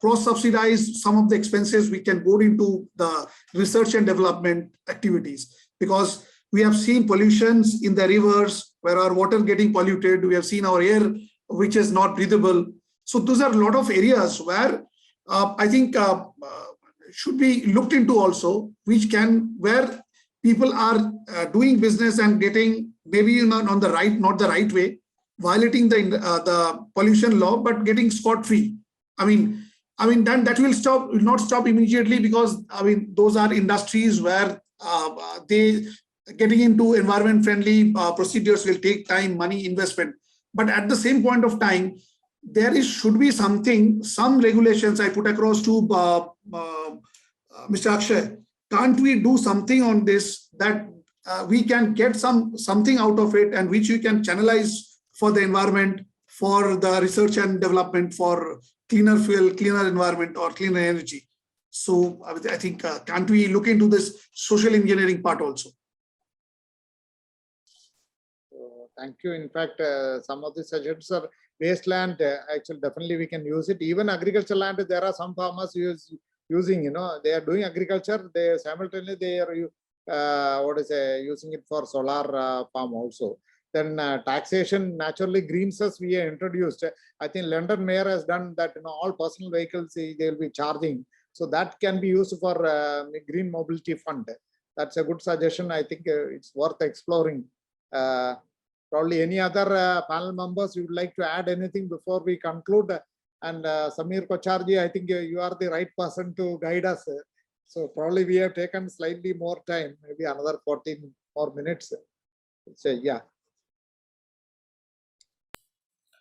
S9: cross-subsidize some of the expenses we can go into the research and development activities, because we have seen pollutions in the rivers where our water getting polluted. We have seen our air, which is not breathable. So those are a lot of areas where I think should be looked into also, where people are doing business and getting maybe not the right way, violating the pollution law, but getting scot-free. I mean, then that will not stop immediately, because those are industries where they getting into environment-friendly procedures will take time, money, investment. But at the same point of time, should be some regulations I put across to Mr. Akshay. Can't we do something on this that we can get something out of it, and which we can channelize for the environment, for the research and development, for cleaner fuel, cleaner environment, or cleaner energy? So I think, can't we look into this social engineering part also?
S3: Thank you. In fact, some of the suggestions are wasteland. Actually, definitely we can use it. Even agricultural land, there are some farmers using, they are doing agriculture. They simultaneously they are using it for solar farm also. Then taxation, naturally green cess we have introduced. I think London mayor has done that. All personal vehicles they will be charging, so that can be used for green mobility fund. That's a good suggestion. I think it's worth exploring. Probably any other panel members you would like to add anything before we conclude? And Samir Kocharji, I think you are the right person to guide us. So probably we have taken slightly more time, maybe another 14 more minutes. So yeah.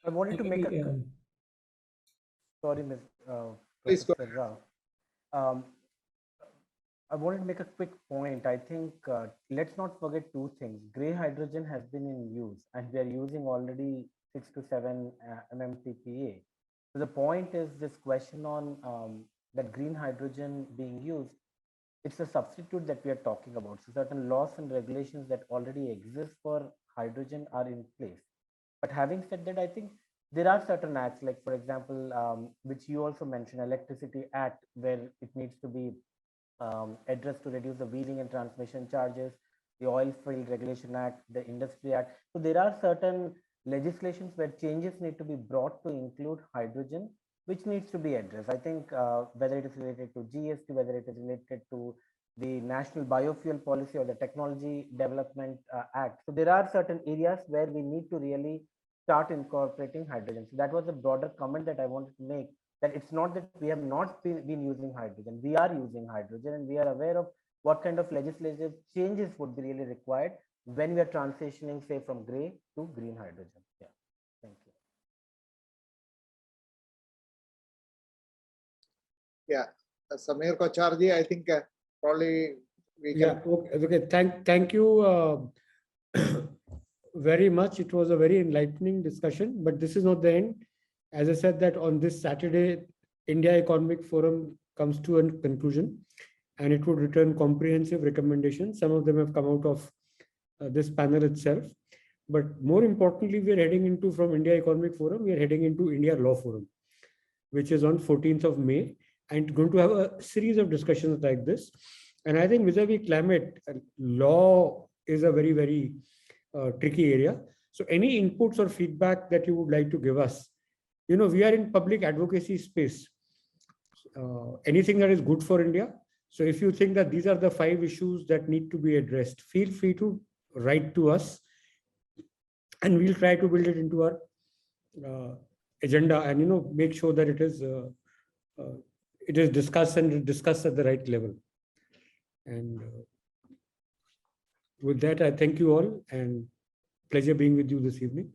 S7: I wanted to make a sorry, Ms.
S3: Please go.
S7: Rao. I wanted to make a quick point. I think let's not forget two things. Gray hydrogen has been in use, and we are using already 6 to 7 mmTPA. So the point is this question on that green hydrogen being used. It's a substitute that we are talking about. So certain laws and regulations that already exist for hydrogen are in place. But having said that, I think there are certain acts, like for example, which you also mentioned, Electricity Act, where it needs to be addressed to reduce the wheeling and transmission charges, the Oil Field Regulation Act, the Industry Act. So there are certain legislations where changes need to be brought to include hydrogen, which needs to be addressed. I think whether it is related to GST, whether it is related to the National Biofuel Policy or the Technology Development Act. So there are certain areas where we need to really start incorporating hydrogen. So that was a broader comment that I wanted to make, that it's not that we have not been using hydrogen. We are using hydrogen, and we are aware of what kind of legislative changes would be really required when we are transitioning, say, from gray to green hydrogen. Yeah, thank you.
S3: Yeah, Samir Kocharji, I think probably we can.
S2: Yeah, okay. Thank you very much. It was a very enlightening discussion, but this is not the end. As I said, that on this Saturday, India Economic Forum comes to a conclusion, and it would return comprehensive recommendations. Some of them have come out of this panel itself. But more importantly, we are heading into, from India Economic Forum, we are heading into India Law Forum, which is on 14th of May, and going to have a series of discussions like this. And I think vis-a-vis climate, law is a very, very tricky area. So any inputs or feedback that you would like to give us, we are in public advocacy space. Anything that is good for India. So if you think that these are the 5 issues that need to be addressed, feel free to write to us, and we'll try to build it into our agenda, and make sure that it is discussed and discussed at the right level. And with that, I thank you all, and pleasure being with you this evening.